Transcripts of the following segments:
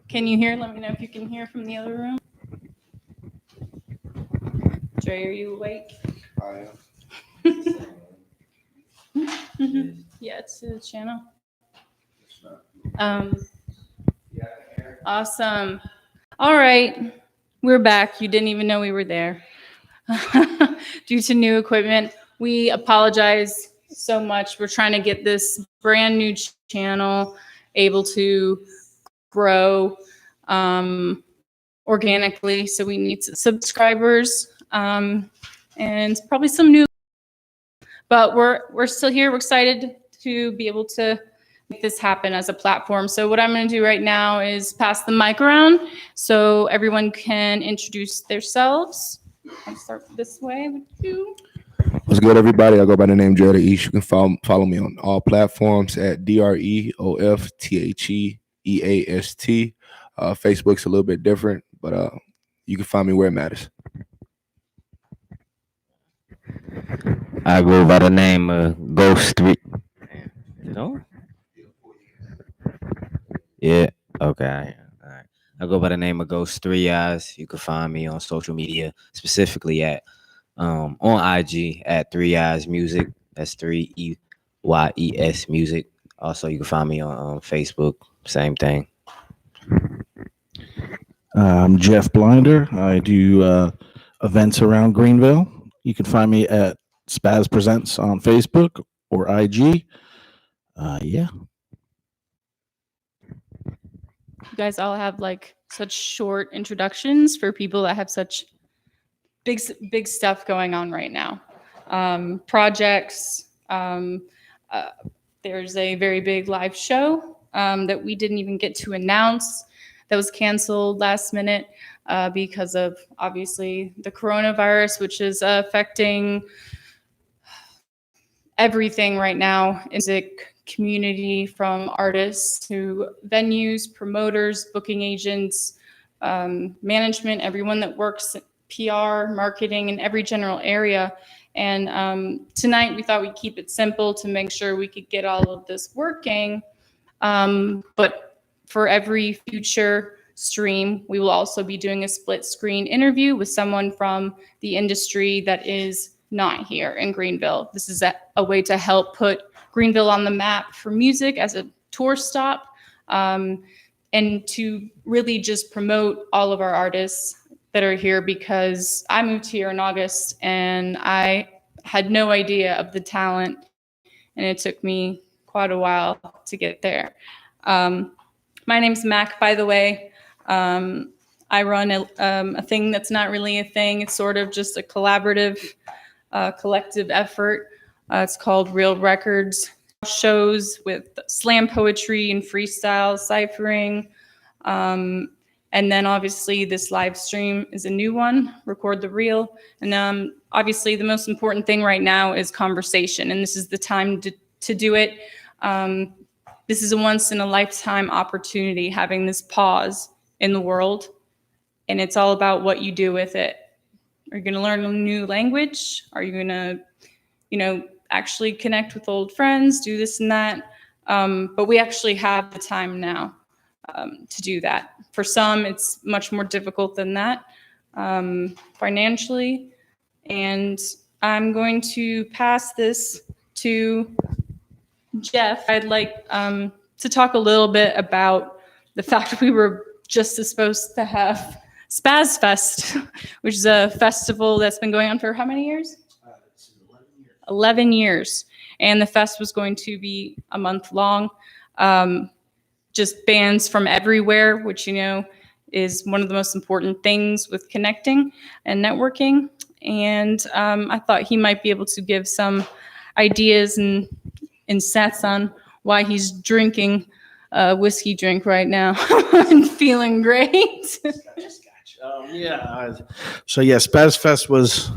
Can you hear? Let me know if you can hear from the other room. Dre, are you awake? I Mm-hmm. Yeah, it's the channel. Awesome. All right. We're back. You didn't even know we were there. Due to new equipment, we apologize so much. We're trying to get this brand new channel able to grow organically. So we need subscribers and probably some new. But we're still here. We're excited to be able to make this happen as a platform. So what I'm going to do right now is pass the mic around so everyone can introduce themselves. I'll start this way with you. What's good, everybody? I go by the name Jared East. You can follow me on all platforms at DREOFTHEEAST. Facebook's a little bit different, but you can find me where it matters. I go by the name of Ghost 3. No? Yeah. Okay. All right. I go by the name of Ghost 3 Eyes. You can find me on social media, specifically at on IG at 3 Eyes Music. That's 3EYES Music. Also, you can find me on Facebook. Same thing. I'm Jeff Blinder. I do events around Greenville. You can find me at Spazz Presents on Facebook or IG. Yeah. You guys all have like such short introductions for people that have such big stuff going on right now. Projects. There's a very big live show that we didn't even get to announce that was canceled last minute because of obviously the coronavirus, which is affecting everything right now in the music community, from artists to venues, promoters, booking agents, management, everyone that works PR, marketing, in every general area. And tonight we thought we'd keep it simple to make sure we could get all of this working. But for every future stream, we will also be doing a split screen interview with someone from the industry that is not here in Greenville. This is a way to help put Greenville on the map for music as a tour stop, and to really just promote all of our artists that are here, because I moved here in August and I had no idea of the talent, and it took me quite a while to get there. My name's Mac, by the way. I run a thing that's not really a thing. It's sort of just a collaborative, collective effort. It's called Real Records. Shows with slam poetry and freestyle ciphering. And then obviously this live stream is a new one, Record the Real. And obviously the most important thing right now is conversation. And this is the time to do it. This is a once in a lifetime opportunity, having this pause in the world. And it's all about what you do with it. Are you going to learn a new language? Are you going to, actually connect with old friends, do this and that? But we actually have the time now to do that. For some, it's much more difficult than that financially. And I'm going to pass this to Jeff. I'd like to talk a little bit about the fact we were just supposed to have Spazz Fest, which is a festival that's been going on for how many years? 11 years. And the fest was going to be a month long. Just bands from everywhere, which, is one of the most important things with connecting and networking. And I thought he might be able to give some ideas and sets on why he's drinking a whiskey drink right now and feeling great. So Spazz Fest was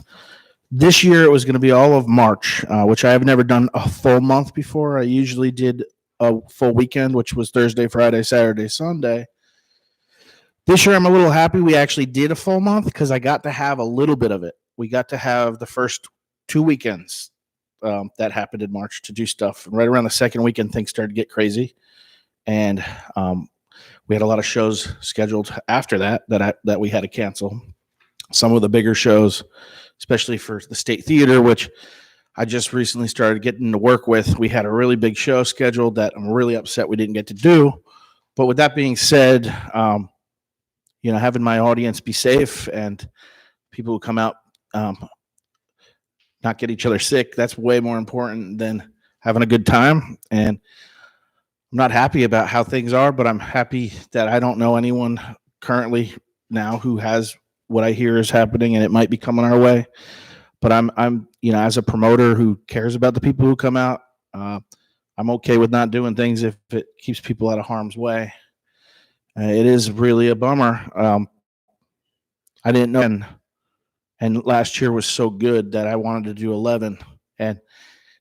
this year. It was going to be all of March, which I have never done a full month before. I usually did a full weekend, which was Thursday, Friday, Saturday, Sunday. This year I'm a little happy we actually did a full month because I got to have a little bit of it. We got to have the first 2 weekends that happened in March to do stuff. And right around the second weekend, things started to get crazy. And we had a lot of shows scheduled after that we had to cancel. Some of the bigger shows, especially for the State Theater, which I just recently started getting to work with. We had a really big show scheduled that I'm really upset we didn't get to do. But with that being said, having my audience be safe and people who come out not get each other sick, that's way more important than having a good time. And I'm not happy about how things are, but I'm happy that I don't know anyone currently now who has what I hear is happening, and it might be coming our way. But I'm as a promoter who cares about the people who come out, I'm okay with not doing things if it keeps people out of harm's way. It is really a bummer. I didn't know, and last year was so good that I wanted to do 11. And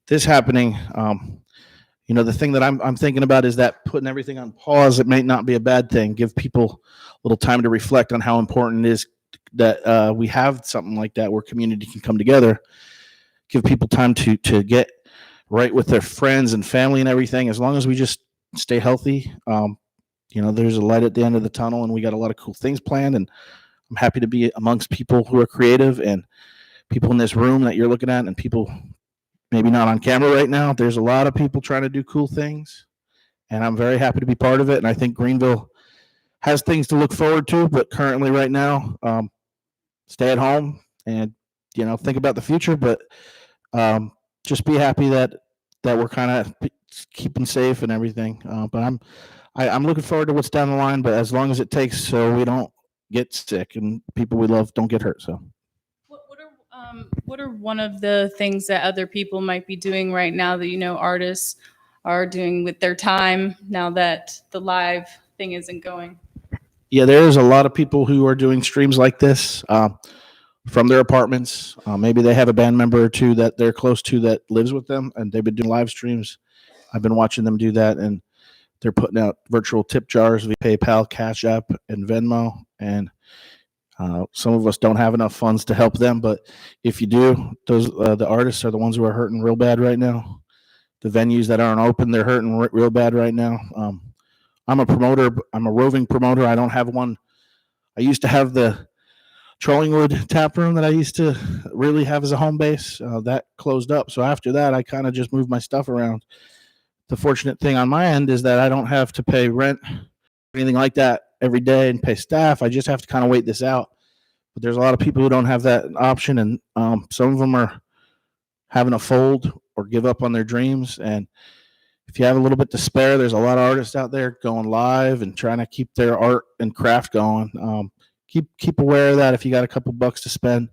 this happening, the thing that I'm thinking about is that putting everything on pause, it may not be a bad thing. Give people a little time to reflect on how important it is that we have something like that where community can come together. Give people time to get right with their friends and family and everything. As long as we just stay healthy, there's a light at the end of the tunnel, and we got a lot of cool things planned. And I'm happy to be amongst people who are creative and people in this room that you're looking at, and people maybe not on camera right now. There's a lot of people trying to do cool things, and I'm very happy to be part of it. And I think Greenville has things to look forward to, but currently right now, stay at home and, think about the future, but just be happy that we're kind of keeping safe and everything. But I'm looking forward to what's down the line, but as long as it takes so we don't get sick and people we love don't get hurt. So what are one of the things that other people might be doing right now that, artists are doing with their time now that the live thing isn't going? Yeah, there's a lot of people who are doing streams like this from their apartments. Maybe they have a band member or two that they're close to that lives with them, and they've been doing live streams. I've been watching them do that, and they're putting out virtual tip jars via PayPal, Cash App, and Venmo. And some of us don't have enough funds to help them, but if you do, those the artists are the ones who are hurting real bad right now. The venues that aren't open, they're hurting real bad right now. I'm a promoter. I'm a roving promoter. I don't have one. I used to have the Trollingwood tap room that I used to really have as a home base. That closed up. So after that, I kind of just moved my stuff around. The fortunate thing on my end is that I don't have to pay rent or anything like that every day and pay staff. I just have to kind of wait this out. But there's a lot of people who don't have that option, and some of them are having to fold or give up on their dreams. And if you have a little bit to spare, there's a lot of artists out there going live and trying to keep their art and craft going. Keep aware of that. If you got a couple bucks to spend,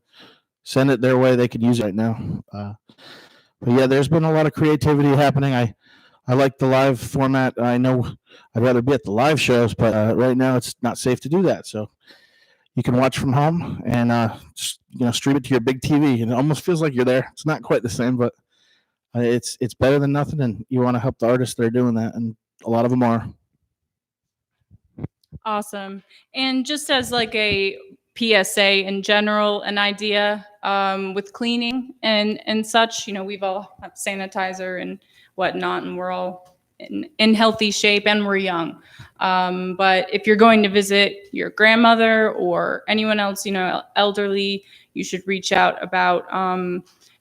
send it their way. They could use it right now. But yeah, there's been a lot of creativity happening. I like the live format. I know I'd rather be at the live shows, but right now it's not safe to do that. So you can watch from home and stream it to your big TV, and it almost feels like you're there. It's not quite the same, but it's better than nothing. And you want to help the artists that are doing that, and a lot of them are. Awesome. And just as like a PSA in general, an idea with cleaning and such, we've all have sanitizer and whatnot, and we're all in healthy shape and we're young. But if you're going to visit your grandmother or anyone else, elderly, you should reach out about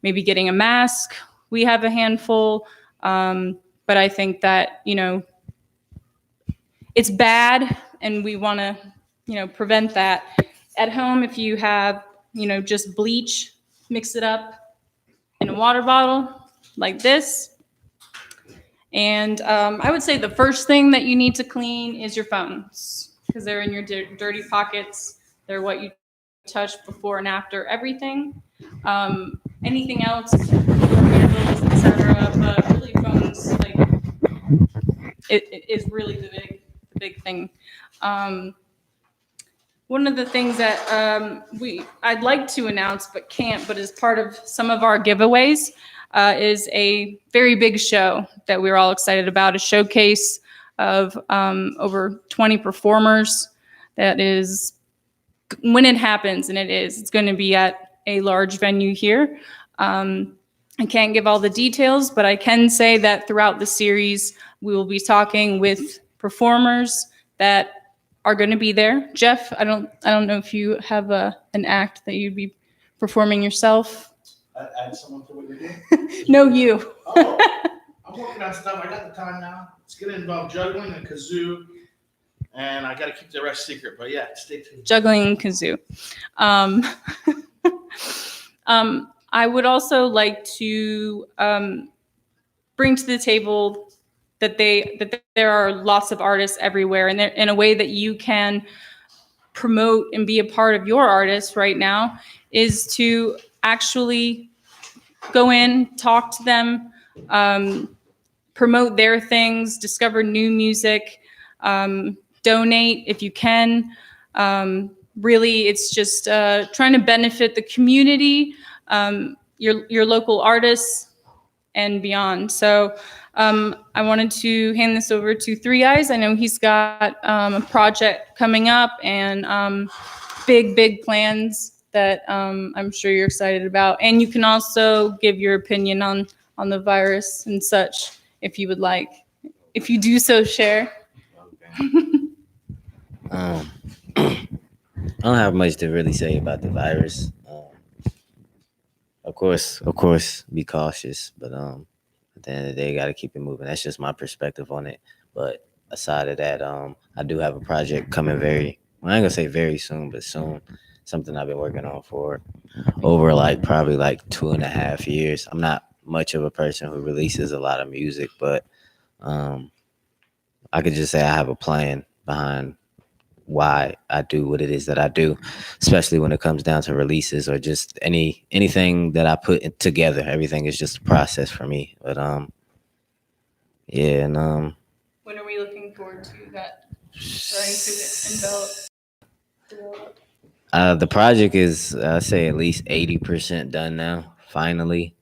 maybe getting a mask. We have a handful, but I think that, it's bad, and we want to, prevent that. At home, if you have, just bleach, mix it up in a water bottle like this. And I would say the first thing that you need to clean is your phones, because they're in your dirty pockets. They're what you touch before and after everything. Anything else, candles, etc. But really, phones, it is really the big thing. One of the things that I'd like to announce but can't, but is part of some of our giveaways, is a very big show that we're all excited about, a showcase of over 20 performers. That is, when it happens, and it's going to be at a large venue here. I can't give all the details, but I can say that throughout the series, we will be talking with performers that are going to be there. Jeff, I don't know if you have an act that you'd be performing yourself. Add someone to what you're doing? No, you. Oh, I'm working on stuff. I got the time now. It's going to involve juggling and kazoo, and I got to keep the rest secret. But yeah, stay tuned. Juggling and kazoo. I would also like to bring to the table that there are lots of artists everywhere, and in a way that you can promote and be a part of your artists right now is to actually go in, talk to them, promote their things, discover new music, donate if you can. Really, it's just trying to benefit the community, your local artists, and beyond. So I wanted to hand this over to Three Eyes. I know he's got a project coming up and big plans that I'm sure you're excited about. And you can also give your opinion on the virus and such if you would like. If you do so, share. I don't have much to really say about the virus. Of course, be cautious, but at the end of the day, got to keep it moving. That's just my perspective on it. But aside of that, I do have a project coming I ain't gonna say very soon, but soon. Something I've been working on for over probably 2.5 years. I'm not much of a person who releases a lot of music, but I could just say I have a plan behind why I do what it is that I do, especially when it comes down to releases or just anything that I put together. Everything is just a process for me. But yeah, and when are we looking forward to that starting to envelop? The project is, I say, at least 80% done now. Finally,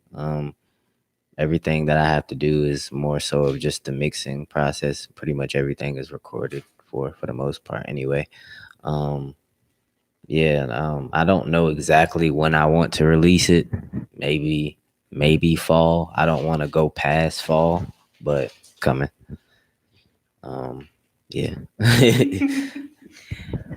everything that I have to do is more so of just the mixing process. Pretty much everything is recorded for the most part, anyway. I don't know exactly when I want to release it. Maybe fall. I don't want to go past fall, but coming. Yeah.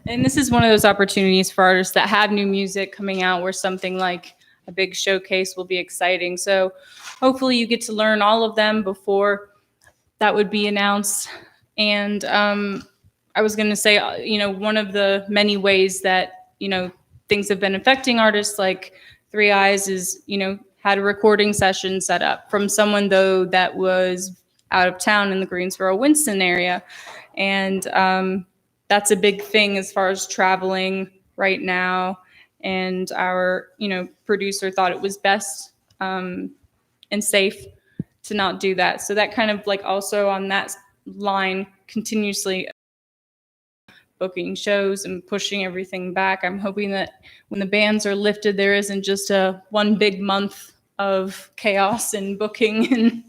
And this is one of those opportunities for artists that have new music coming out where something like a big showcase will be exciting. So hopefully you get to learn all of them before that would be announced. And I was going to say, one of the many ways that, things have been affecting artists like Three Eyes is, had a recording session set up from someone, though, that was out of town in the Greensboro, Winston area. And that's a big thing as far as traveling right now. And our, producer thought it was best and safe to not do that. So that kind of also on that line continuously booking shows and pushing everything back. I'm hoping that when the bans are lifted, there isn't just one big month of chaos and booking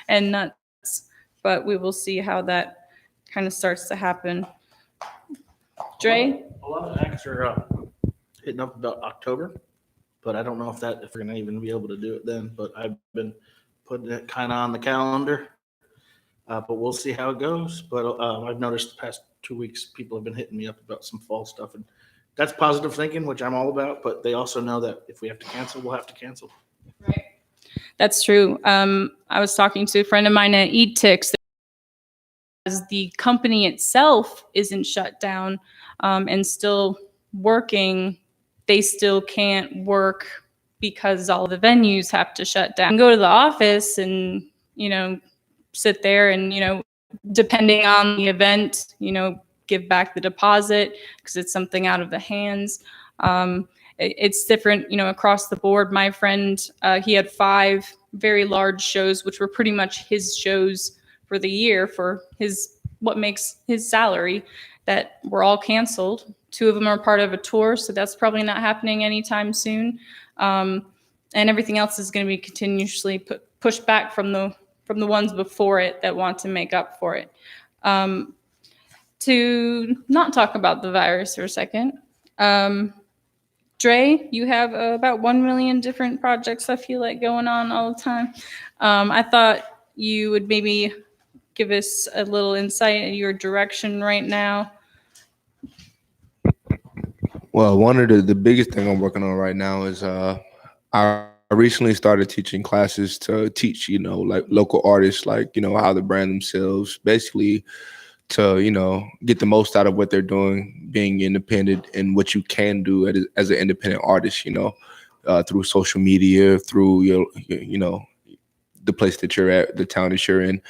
and nuts, but we will see how that kind of starts to happen. Dre? A lot of acts are hitting up about October, but I don't know if we're going to even be able to do it then, but I've been putting it kind of on the calendar, but we'll see how it goes. But I've noticed the past 2 weeks, people have been hitting me up about some fall stuff, and that's positive thinking, which I'm all about, but they also know that if we have to cancel, we'll have to cancel. Right. That's true. I was talking to a friend of mine at EatTix. As the company itself isn't shut down and still working, they still can't work because all the venues have to shut down. You can go to the office and, sit there and, depending on the event, give back the deposit because it's something out of the hands. It's different, across the board. My friend, he had 5 very large shows, which were pretty much his shows for the year for what makes his salary, that were all canceled. 2 of them are part of a tour, so that's probably not happening anytime soon. And everything else is going to be continuously pushed back from the ones before it that want to make up for it. To not talk about the virus for a second, Dre, you have about 1 million different projects, I feel like, going on all the time. I thought you would maybe give us a little insight in your direction right now. Well, one of the biggest thing I'm working on right now is I recently started teaching classes to teach, like local artists, like, how to brand themselves, basically to, get the most out of what they're doing, being independent and what you can do as an independent artist, through social media, through the place that you're at, the town that you're in,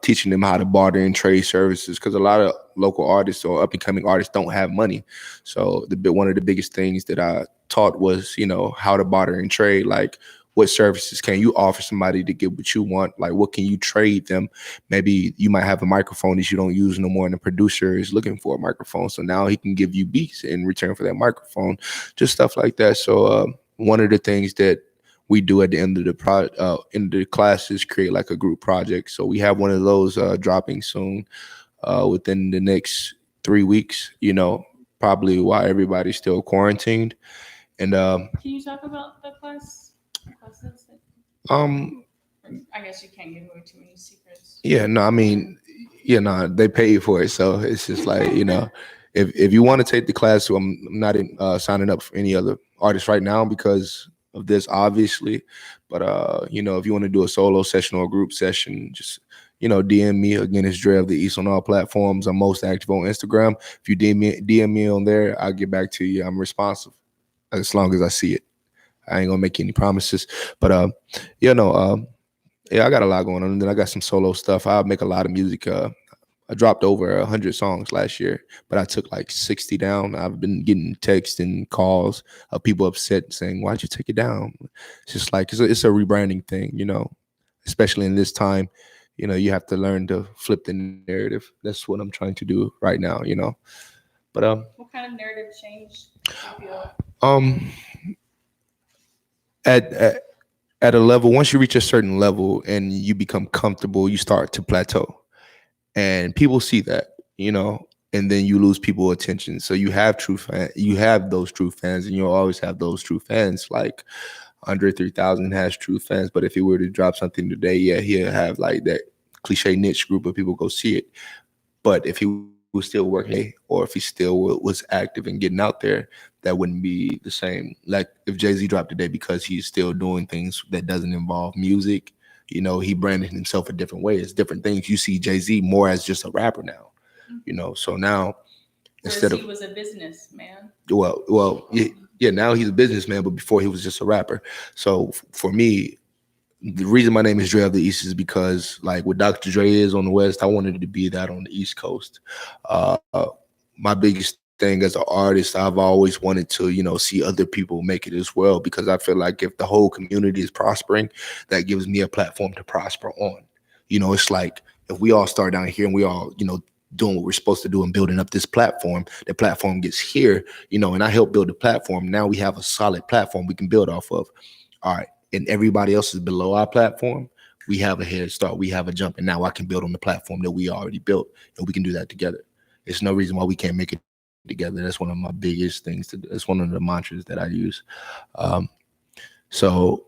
teaching them how to barter and trade services, because a lot of local artists or up and coming artists don't have money. So one of the biggest things that I taught was, how to barter and trade, like what services can you offer somebody to get what you want? Like, what can you trade them? Maybe you might have a microphone that you don't use no more, and the producer is looking for a microphone. So now he can give you beats in return for that microphone, just stuff like that. So one of the things that we do at the end of the end of the classes, create like a group project. So we have one of those dropping soon, within the next 3 weeks. Probably while everybody's still quarantined. And Can you talk about the classes? I guess you can't give away too many secrets. Yeah, no, I mean, they pay for it, so it's just like, if you want to take the class, so I'm not signing up for any other artists right now because of this, obviously. But if you want to do a solo session or a group session, just DM me. Again, it's Dre of the East on all platforms. I'm most active on Instagram. If you DM me on there, I'll get back to you. I'm responsive as long as I see it. I ain't gonna make any promises, but I got a lot going on. And then I got some solo stuff. I make a lot of music. I dropped over 100 songs last year, but I took like 60 down. I've been getting texts and calls of people upset saying, "Why'd you take it down?" It's just like it's a rebranding thing, especially in this time. You have to learn to flip the narrative. That's what I'm trying to do right now. But what kind of narrative change do you feel? At a level, once you reach a certain level and you become comfortable, you start to plateau, and people see that, and then you lose people's attention. So you have those true fans, and you'll always have those true fans. Like Andre 3000 has true fans, but if he were to drop something today, yeah, he'll have like that cliche niche group of people go see it. But if he was still working, or if he still was active and getting out there, that wouldn't be the same. Like if Jay-Z dropped today because he's still doing things that doesn't involve music, he branded himself a different way. It's different things. You see Jay-Z more as just a rapper now, so now instead of he was a businessman. Well, yeah, now he's a businessman, but before he was just a rapper. So for me, the reason my name is Dre of the East is because, like, what Dr. Dre is on the West, I wanted it to be that on the East Coast. My biggest thing as an artist, I've always wanted to, see other people make it as well, because I feel like if the whole community is prospering, that gives me a platform to prosper on. It's like if we all start down here and we all, doing what we're supposed to do and building up this platform, the platform gets here, and I help build the platform. Now we have a solid platform we can build off of. All right. And everybody else is below our platform. We have a head start. We have a jump. And now I can build on the platform that we already built. And we can do that together. There's no reason why we can't make it together. That's one of my biggest things. That's one of the mantras that I use. So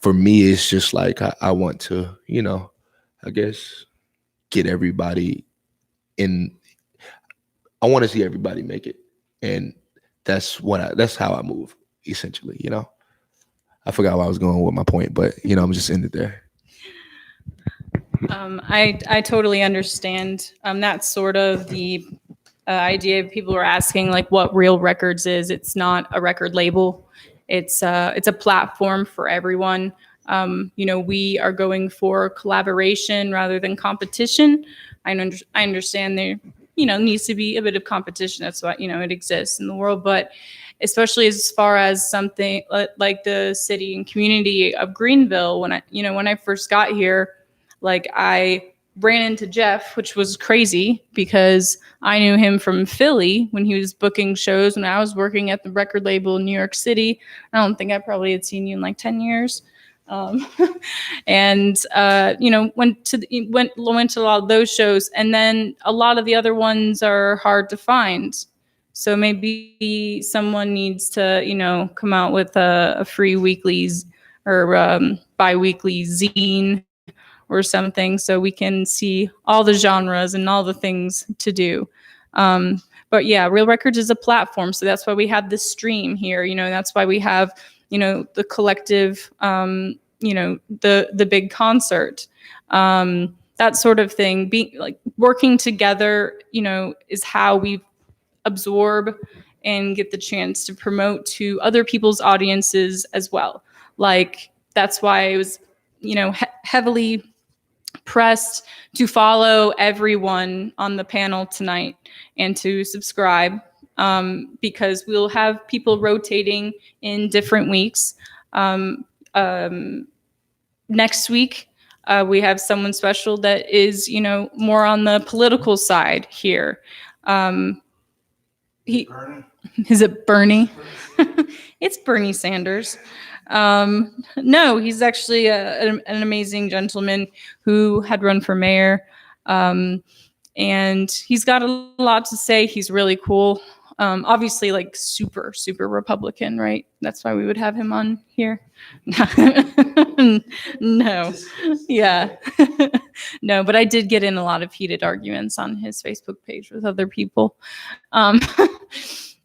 for me, it's just like I want to, I guess, get everybody in. I want to see everybody make it. And that's how I move, essentially, I forgot where I was going with my point, but I'm just ended there. I totally understand. That's sort of the idea. People are asking like what Real Records is. It's not a record label. It's a platform for everyone. We are going for collaboration rather than competition. I understand there needs to be a bit of competition. That's why it exists in the world, but especially as far as something like the city and community of Greenville. When I first got here, like I ran into Jeff, which was crazy because I knew him from Philly when he was booking shows when I was working at the record label in New York City. I don't think I probably had seen you in like 10 years. And went to a lot of those shows, and then a lot of the other ones are hard to find. So maybe someone needs to, come out with a free weekly or bi-weekly zine or something so we can see all the genres and all the things to do. But yeah, Real Records is a platform. So that's why we have this stream here, you know, that's why we have, you know, the collective, you know, the big concert, that sort of thing. Being like working together, you know, is how we absorb and get the chance to promote to other people's audiences as well. Like, that's why it was, you know, heavily pressed to follow everyone on the panel tonight and to subscribe, because we'll have people rotating in different weeks. Next week, we have someone special that is, you know, more on the political side here. Is it Bernie? It's Bernie Sanders. No, he's actually an amazing gentleman who had run for mayor. And he's got a lot to say. He's really cool. Obviously, like super, super Republican, right? That's why we would have him on here. No, yeah. No, but I did get in a lot of heated arguments on his Facebook page with other people.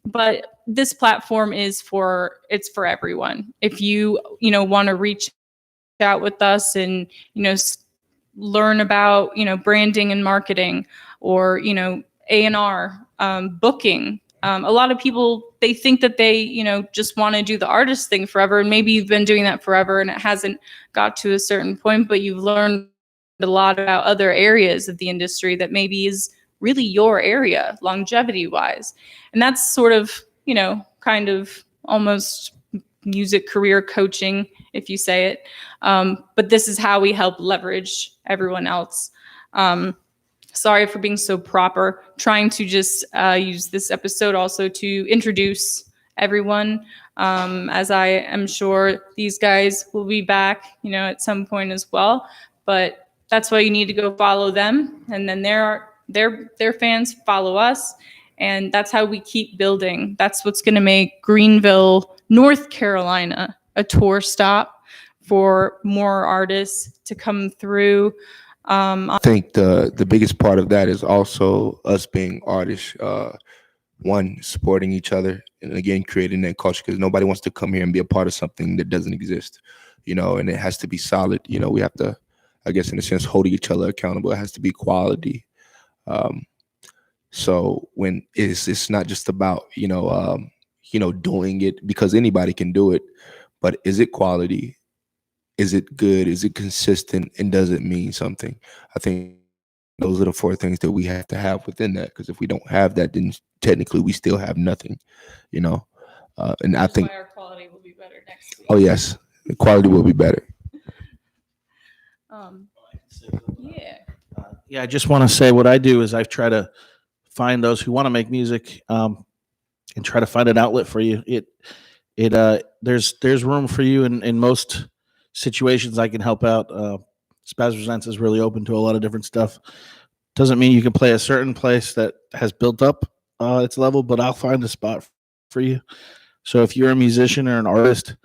But this platform is for everyone. If you know, want to reach out with us and, you know, learn about, you know, branding and marketing, or, you know, A&R, booking. A lot of people, they think that they, you know, just want to do the artist thing forever. And maybe you've been doing that forever and it hasn't got to a certain point, but you've learned a lot about other areas of the industry that maybe is really your area, longevity wise. And that's sort of, you know, kind of almost music career coaching, if you say it. But this is how we help leverage everyone else. Sorry for being so proper. Trying to just use this episode also to introduce everyone, as I am sure these guys will be back, you know, at some point as well. But that's why you need to go follow them, and then their fans follow us, and that's how we keep building. That's what's going to make Greenville, North Carolina, a tour stop for more artists to come through. I think the biggest part of that is also us being artists, one, supporting each other, and again, creating that culture, because nobody wants to come here and be a part of something that doesn't exist, you know, and it has to be solid. You know, we have to, I guess, in a sense, hold each other accountable. It has to be quality. So when it's not just about, you know, doing it, because anybody can do it, but is it quality? Is it good? Is it consistent? And does it mean something? I think those are the 4 things that we have to have within that. Because if we don't have that, then technically we still have nothing, you know. And I think our quality will be better next week. Oh yes, the quality will be better. Yeah. Yeah, I just want to say what I do is I try to find those who want to make music, and try to find an outlet for you. There's room for you in most situations. I can help out. Spazz Presents is really open to a lot of different stuff. Doesn't mean you can play a certain place that has built up its level, but I'll find a spot for you. So if you're a musician or an artist,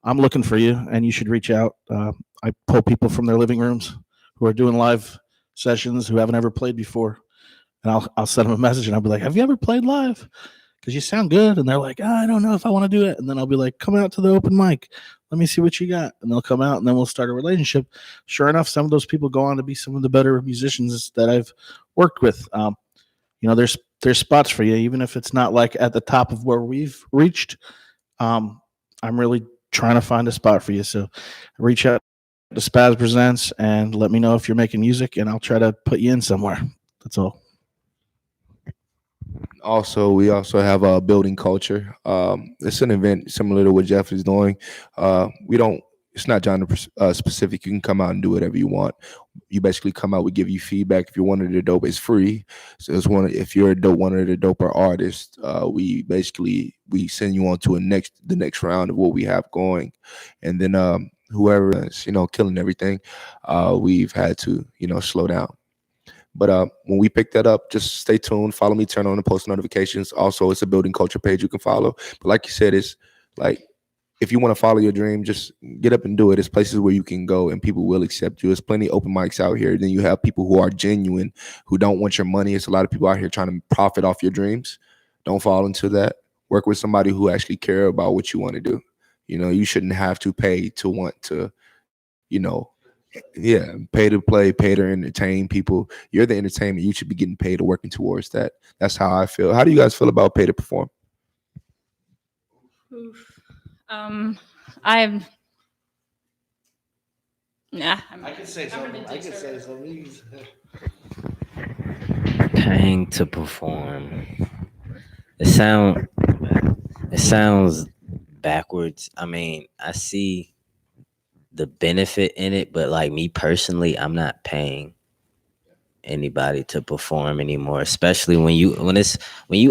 I'm looking for you, and you should reach out. I pull people from their living rooms who are doing live sessions who haven't ever played before, and I'll send them a message, and I'll be like, "Have you ever played live? Because you sound good." And they're like, "I don't know if I want to do it." And then I'll be like, "Come out to the open mic. Let me see what you got." And they'll come out, and then we'll start a relationship. Sure enough, some of those people go on to be some of the better musicians that I've worked with. You know, there's spots for you, even if it's not like at the top of where we've reached. I'm really trying to find a spot for you. So reach out to Spazz Presents and let me know if you're making music, and I'll try to put you in somewhere. That's all. Also, we also have a building culture. It's an event similar to what Jeff is doing. It's not genre specific. You can come out and do whatever you want. You basically come out, we give you feedback. If you're one of the dope, it's free. So if you're one of the doper artists, we send you on to the next round of what we have going. And then whoever is, killing everything, we've had to, slow down. But when we pick that up, just stay tuned. Follow me, turn on the post notifications. Also, it's a building culture page you can follow. But like you said, it's like, if you want to follow your dream, just get up and do it. There's places where you can go and people will accept you. There's plenty of open mics out here. Then you have people who are genuine, who don't want your money. It's a lot of people out here trying to profit off your dreams. Don't fall into that. Work with somebody who actually care about what you want to do. You know, you shouldn't have to pay to want to, you know, yeah, pay to play, pay to entertain people. You're the entertainment. You should be getting paid or working towards that. That's how I feel. How do you guys feel about pay to perform? Oof. I'm. Nah. I could say something. I could say something. Paying to perform. It sounds backwards. I mean, I see the benefit in it, but like me personally, I'm not paying anybody to perform anymore, especially when you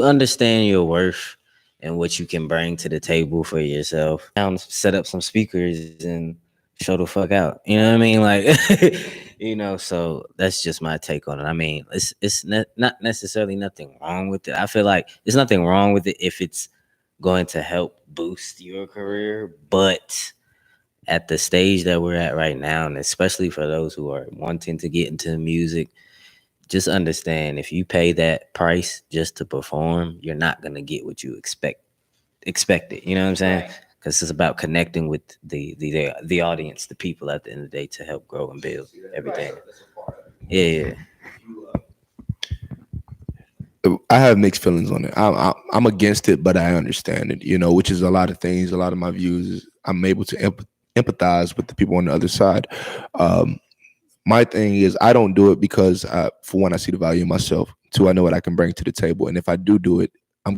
understand your worth and what you can bring to the table for yourself. Set up some speakers and show the fuck out. You know what I mean? Like, you know, so that's just my take on it. I mean, it's not necessarily nothing wrong with it. I feel like there's nothing wrong with it if it's going to help boost your career, but at the stage that we're at right now, and especially for those who are wanting to get into music, just understand if you pay that price just to perform, you're not gonna get what you expected. You know what I'm saying? Because it's about connecting with the audience, the people at the end of the day, to help grow and build everything. Yeah. I have mixed feelings on it. I'm against it, but I understand it. You know, which is a lot of things. A lot of my views is I'm able to empathize with the people on the other side. My thing is I don't do it because, for one, I see the value in myself. Two, I know what I can bring to the table. And if I do it, I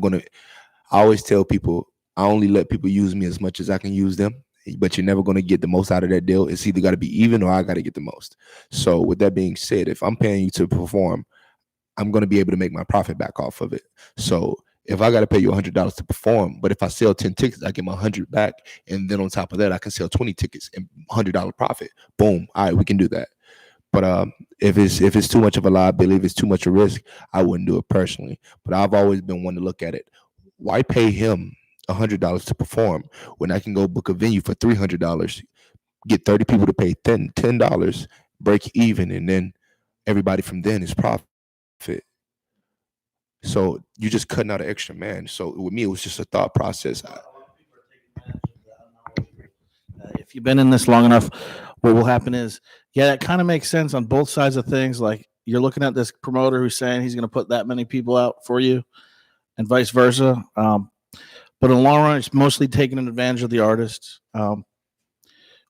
always tell people, I only let people use me as much as I can use them. But you're never going to get the most out of that deal. It's either got to be even or I got to get the most. So with that being said, if I'm paying you to perform, I'm going to be able to make my profit back off of it. So if I got to pay you $100 to perform, but if I sell 10 tickets, I get my 100 back. And then on top of that, I can sell 20 tickets and $100 profit. Boom. All right, we can do that. But if it's too much of a liability, if it's too much a risk, I wouldn't do it personally. But I've always been one to look at it. Why pay him $100 to perform when I can go book a venue for $300, get 30 people to pay $10, break even, and then everybody from then is profit. So you're just cutting out an extra man. So with me, it was just a thought process. If you've been in this long enough, what will happen is, yeah, that kind of makes sense on both sides of things. Like you're looking at this promoter who's saying he's going to put that many people out for you and vice versa. But in the long run, it's mostly taking advantage of the artists. One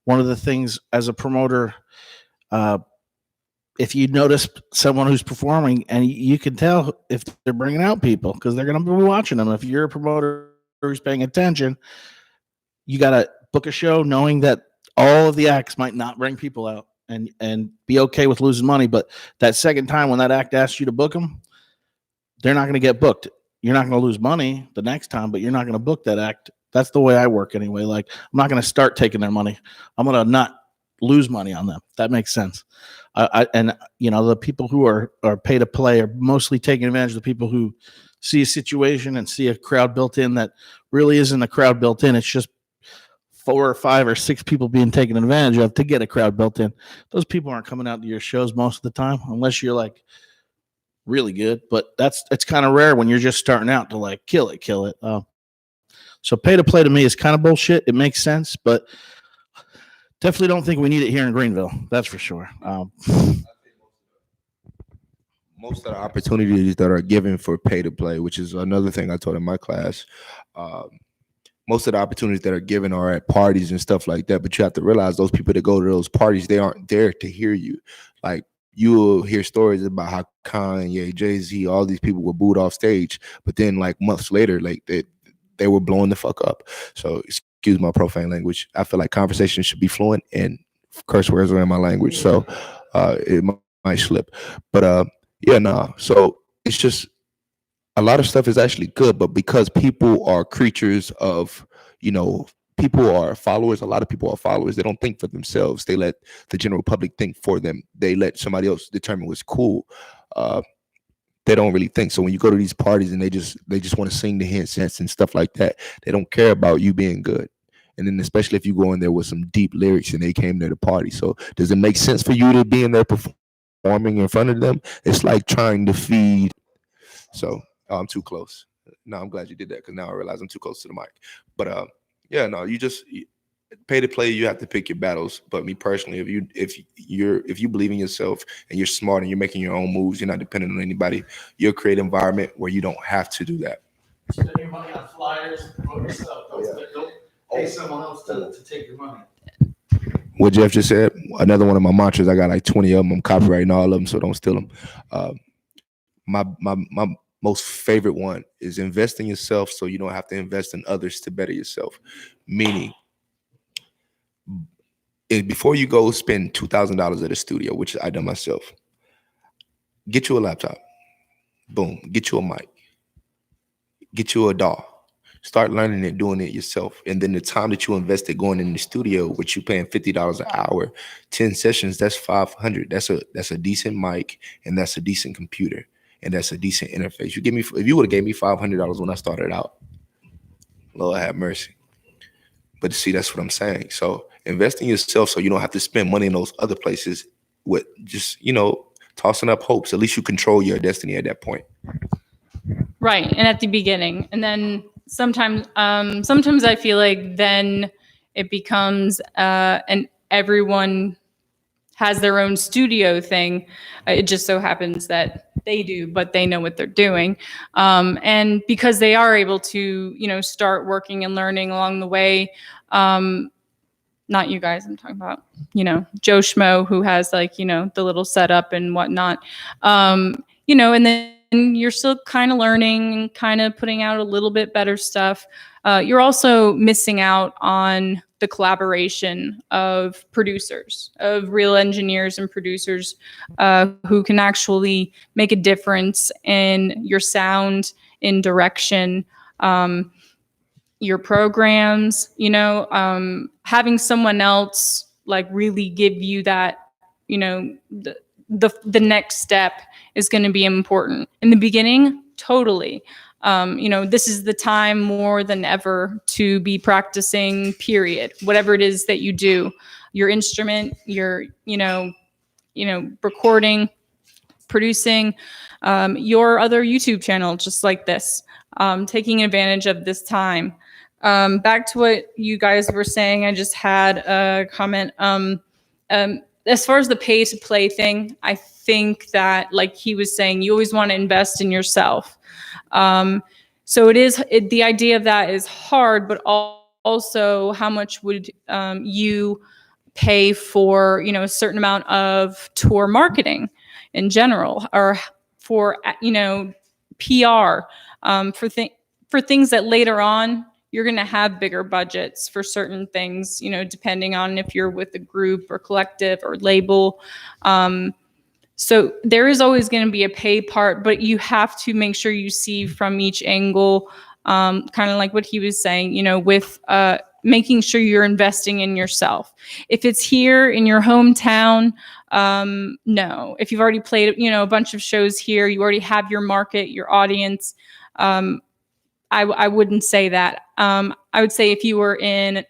of the things as a promoter, if you notice someone who's performing, and you can tell if they're bringing out people because they're going to be watching them. If you're a promoter who's paying attention, you got to book a show knowing that all of the acts might not bring people out, and be okay with losing money. But that second time when that act asks you to book them, they're not going to get booked. You're not going to lose money the next time, but you're not going to book that act. That's the way I work anyway. Like I'm not going to start taking their money. I'm going to not lose money on them. That makes sense. And you know, the people who are pay to play are mostly taking advantage of the people who see a situation and see a crowd built in that really isn't a crowd built in. It's just 4 or 5 or 6 people being taken advantage of to get a crowd built in. Those people aren't coming out to your shows most of the time, unless you're like really good. But it's kind of rare when you're just starting out to like kill it. So pay to play to me is kind of bullshit. It makes sense, but definitely don't think we need it here in Greenville. That's for sure. Most of the opportunities that are given for pay to play, which is another thing I taught in my class, most of the opportunities that are given are at parties and stuff like that. But you have to realize those people that go to those parties, they aren't there to hear you. Like you will hear stories about how Kanye, Jay-Z, all these people were booed off stage, but then like months later, like they were blowing the fuck up. So excuse my profane language. I feel like conversation should be fluent and curse words are in my language. So it might slip. But so it's just a lot of stuff is actually good, but because people are creatures of, you know, people are followers. A lot of people are followers. They don't think for themselves. They let the general public think for them. They let somebody else determine what's cool. They don't really think. So when you go to these parties and they just want to sing the hit sense and stuff like that, they don't care about you being good. And then especially if you go in there with some deep lyrics and they came there to party. So does it make sense for you to be in there performing in front of them? It's like trying to feed. So I'm too close. No, I'm glad you did that because now I realize I'm too close to the mic. But yeah, no, pay to play. You have to pick your battles. But me personally, if you believe in yourself and you're smart and you're making your own moves, you're not dependent on anybody. You'll create an environment where you don't have to do that. Spend your money on flyers, promote yourself. Don't pay someone else to take your money. What Jeff just said, another one of my mantras. I got like 20 of them. I'm copywriting all of them, so don't steal them. My most favorite one is invest in yourself so you don't have to invest in others to better yourself. Meaning, before you go spend $2,000 at a studio, which I done myself, get you a laptop. Boom. Get you a mic. Get you a DAW. Start learning it, doing it yourself. And then the time that you invested going in the studio, which you paying $50 an hour, 10 sessions, that's $500. That's a decent mic, and that's a decent computer, and that's a decent interface. If you would have gave me $500 when I started out, Lord have mercy. But see, that's what I'm saying. So invest in yourself so you don't have to spend money in those other places with just, tossing up hopes. At least you control your destiny at that point. Right. And at the beginning. And then sometimes I feel like then it becomes and everyone has their own studio thing. It just so happens that they do, but they know what they're doing. And because they are able to, start working and learning along the way, not you guys, I'm talking about, Joe Schmo, who has the little setup and whatnot, and then you're still kind of learning and kind of putting out a little bit better stuff. You're also missing out on the collaboration of producers, of real engineers and producers who can actually make a difference in your sound, in direction, your programs, having someone else really give you that, the next step is going to be important. In the beginning, totally. This is the time more than ever to be practicing, period. Whatever it is that you do, your instrument, your, recording, producing, your other YouTube channel, just like this, taking advantage of this time. Back to what you guys were saying, I just had a comment. As far as the pay to play thing, I think that, like he was saying, you always want to invest in yourself. So the idea of that is hard, but also how much would you pay for, a certain amount of tour marketing in general, or for, PR, for things that later on you're going to have bigger budgets for certain things, depending on if you're with a group or collective or label. So there is always going to be a pay part, but you have to make sure you see from each angle, kind of like what he was saying, with making sure you're investing in yourself. If it's here in your hometown, no. If you've already played, a bunch of shows here, you already have your market, your audience, I wouldn't say that. I would say if you were in,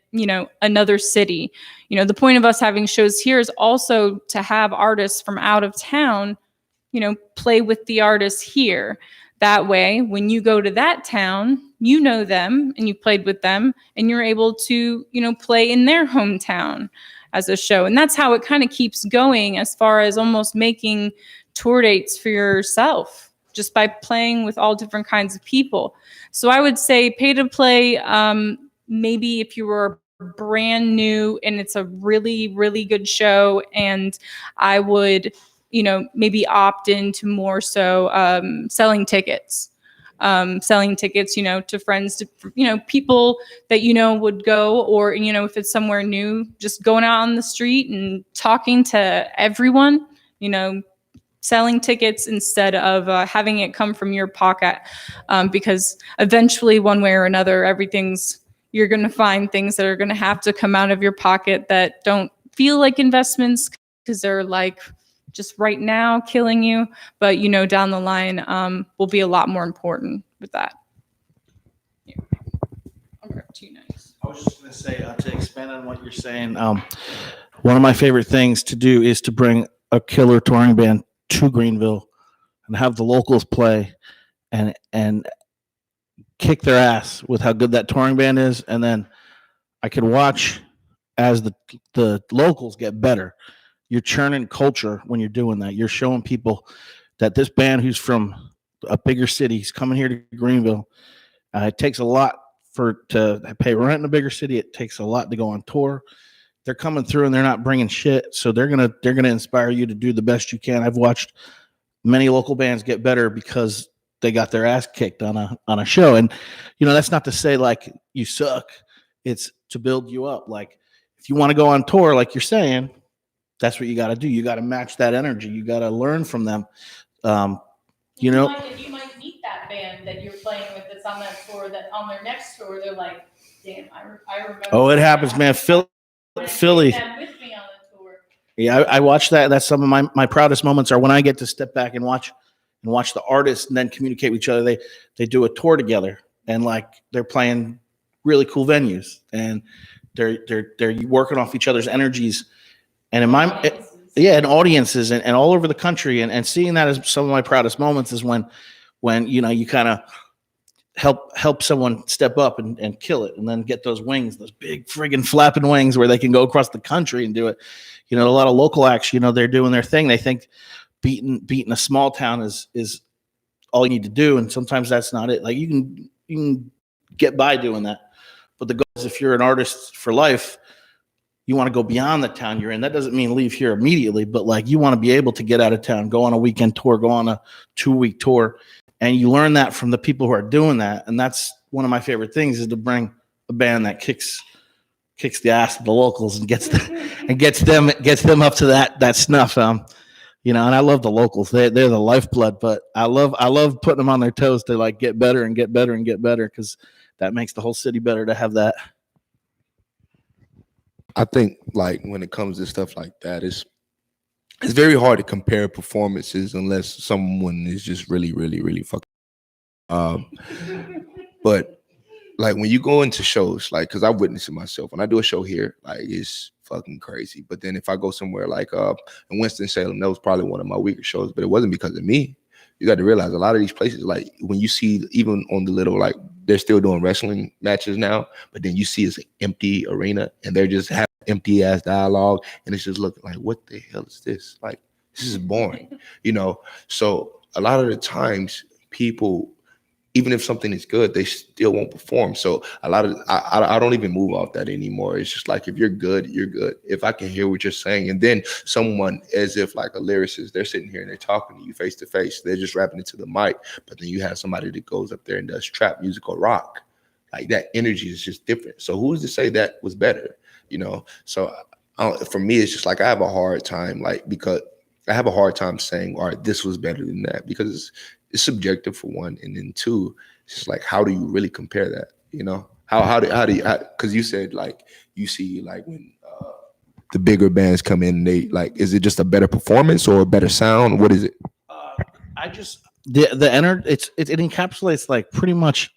another city, the point of us having shows here is also to have artists from out of town, play with the artists here. That way, when you go to that town, you know them and you played with them and you're able to, play in their hometown as a show. And that's how it kind of keeps going as far as almost making tour dates for yourself, just by playing with all different kinds of people. So I would say pay to play, maybe if you were brand new and it's a really, really good show, and I would, maybe opt into more so selling tickets, to friends, to, people that, would go, or, if it's somewhere new, just going out on the street and talking to everyone, selling tickets instead of having it come from your pocket, because eventually, one way or another, you're going to find things that are going to have to come out of your pocket that don't feel like investments because they're just right now killing you, but down the line will be a lot more important with that. Yeah. I'll grab 2 nights. I was just going to say, to expand on what you're saying, one of my favorite things to do is to bring a killer touring band to Greenville and have the locals play and kick their ass with how good that touring band is, and then I could watch as the locals get better. You're churning culture when you're doing that. You're showing people that this band who's from a bigger city is coming here to Greenville. It takes a lot to pay rent in a bigger city. It takes a lot to go on tour. They're coming through and they're not bringing shit, so they're gonna inspire you to do the best you can. I've watched many local bands get better because they got their ass kicked on a show, and that's not to say like you suck. It's to build you up. Like if you want to go on tour, like you're saying, that's what you got to do. You got to match that energy. You got to learn from them. You might meet that band that you're playing with that's on that tour. That on their next tour, they're like, "Damn, I remember." Oh, it happens, man. Philly. With me on the tour. Yeah, I watch that. That's some of my proudest moments are when I get to step back and watch the artists and then communicate with each other. They do a tour together and like they're playing really cool venues and they're working off each other's energies. And in my and audiences and all over the country and seeing that as some of my proudest moments is when you kind of help someone step up and kill it and then get those wings, those big friggin' flapping wings where they can go across the country and do it. A lot of local acts, they're doing their thing. They think beating a small town is all you need to do. And sometimes that's not it. Like you can get by doing that. But the goal is if you're an artist for life, you want to go beyond the town you're in. That doesn't mean leave here immediately, but like you want to be able to get out of town, go on a weekend tour, go on a 2-week tour. And you learn that from the people who are doing that. And that's one of my favorite things is to bring a band that kicks the ass of the locals and gets them up to that snuff. And I love the locals. They're the lifeblood, but I love putting them on their toes to like get better and get better and get better because that makes the whole city better to have that. I think like when it comes to stuff like that, it's very hard to compare performances unless someone is just really, really, really fucking. But like when you go into shows, like because I witnessed it myself. When I do a show here, like it's fucking crazy. But then if I go somewhere like in Winston-Salem, that was probably one of my weaker shows, but it wasn't because of me. You got to realize a lot of these places, like when you see even on the little, like they're still doing wrestling matches now, but then you see it's an empty arena and they're just having empty ass dialogue and it's just looking like, what the hell is this? Like, this is boring, So a lot of the times people, even if something is good, they still won't perform. So a lot of, I don't even move off that anymore. It's just like, if you're good, you're good. If I can hear what you're saying, and then someone, as if like a lyricist, they're sitting here and they're talking to you face to face. They're just rapping into the mic. But then you have somebody that goes up there and does trap music or rock. Like that energy is just different. So who's to say that was better? So for me, it's just like, I have a hard time, saying, all right, this was better than that, because it's subjective for one, and then two, it's just like, how do you really compare that? How do you? Because you said like you see like when the bigger bands come in, they like, is it just a better performance or a better sound? What is it? The energy. It encapsulates like pretty much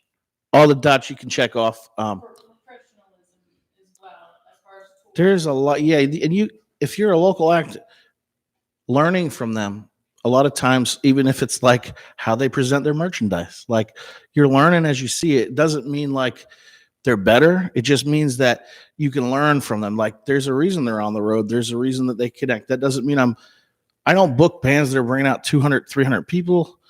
all the dots you can check off. There's a lot, yeah, and if you're a local act, learning from them. A lot of times, even if it's like how they present their merchandise, like you're learning as you see it. It doesn't mean like they're better. It just means that you can learn from them. Like there's a reason they're on the road. There's a reason that they connect. That doesn't mean I don't book bands that are bringing out 200, 300 people.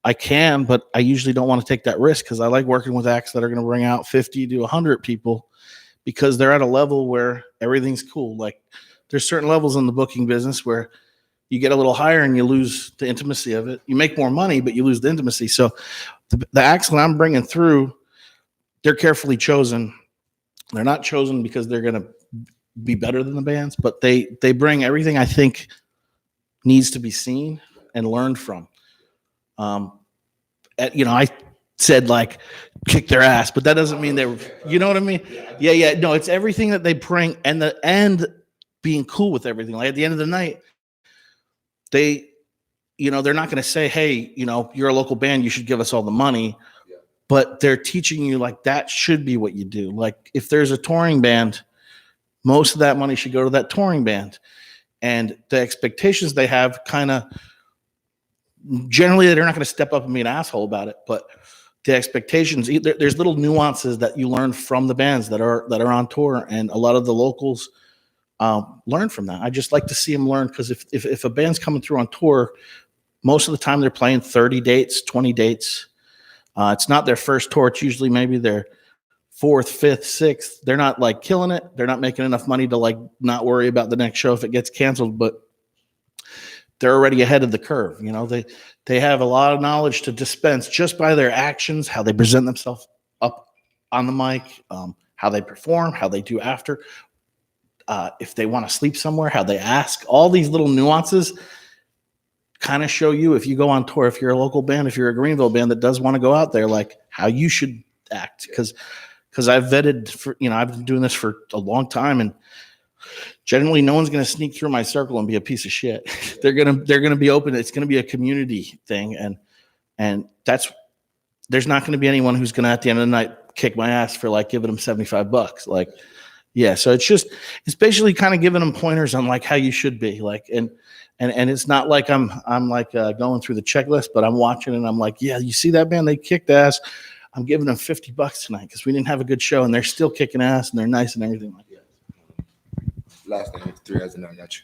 I can, but I usually don't want to take that risk because I like working with acts that are going to bring out 50 to 100 people because they're at a level where everything's cool. Like there's certain levels in the booking business where you get a little higher and you lose the intimacy of it. You make more money, but you lose the intimacy. So the acts that I'm bringing through, they're carefully chosen. They're not chosen because they're going to be better than the bands, but they bring everything I think needs to be seen and learned from. I said like kick their ass, but that doesn't mean they're, you know what I mean? Yeah. No, it's everything that they bring and being cool with everything. Like at the end of the night, they're not going to say, hey, you're a local band, you should give us all the money. Yeah. But they're teaching you like that should be what you do. Like if there's a touring band, most of that money should go to that touring band. And the expectations they have kind of generally they're not going to step up and be an asshole about it. But the expectations. There's little nuances that you learn from the bands that are on tour, and a lot of the locals learn from that. I just like to see them learn, because if a band's coming through on tour, most of the time they're playing 30 dates, 20 dates. It's not their first tour. It's usually maybe their fourth, fifth, sixth. They're not like killing it. They're not making enough money to like not worry about the next show if it gets canceled, but they're already ahead of the curve. You know, they have a lot of knowledge to dispense just by their actions, how they present themselves up on the mic, how they perform, how they do after, if they want to sleep somewhere, how they ask. All these little nuances kind of show you, if you go on tour, if you're a local band, if you're a Greenville band that does want to go out there, like how you should act. Because I've vetted for, I've been doing this for a long time, and generally no one's going to sneak through my circle and be a piece of shit. They're going to be open. It's going to be a community thing. And there's not going to be anyone who's going to, at the end of the night, kick my ass for like giving them $75. Like, yeah. So it's basically kind of giving them pointers on like how you should be like, and it's not like I'm like going through the checklist, but I'm watching and I'm like, yeah, you see that band? They kicked ass. I'm giving them $50 tonight because we didn't have a good show, and they're still kicking ass and they're nice and everything like that. Last thing, 3 hours and I got you.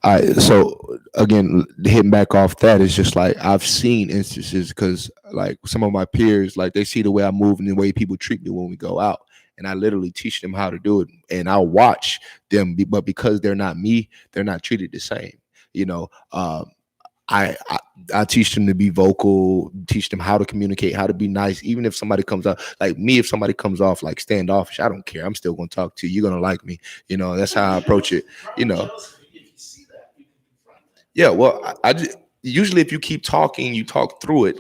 All right. So again, hitting back off that is just like I've seen instances, because like some of my peers, like they see the way I move and the way people treat me when we go out, and I literally teach them how to do it, and I'll watch them, but because they're not me, they're not treated the same. I teach them to be vocal, teach them how to communicate, how to be nice. Even if somebody comes out like me, if somebody comes off like standoffish, I don't care. I'm still going to talk to you. You're going to like me. That's how I approach it. Yeah. Well, I just, usually if you keep talking, you talk through it,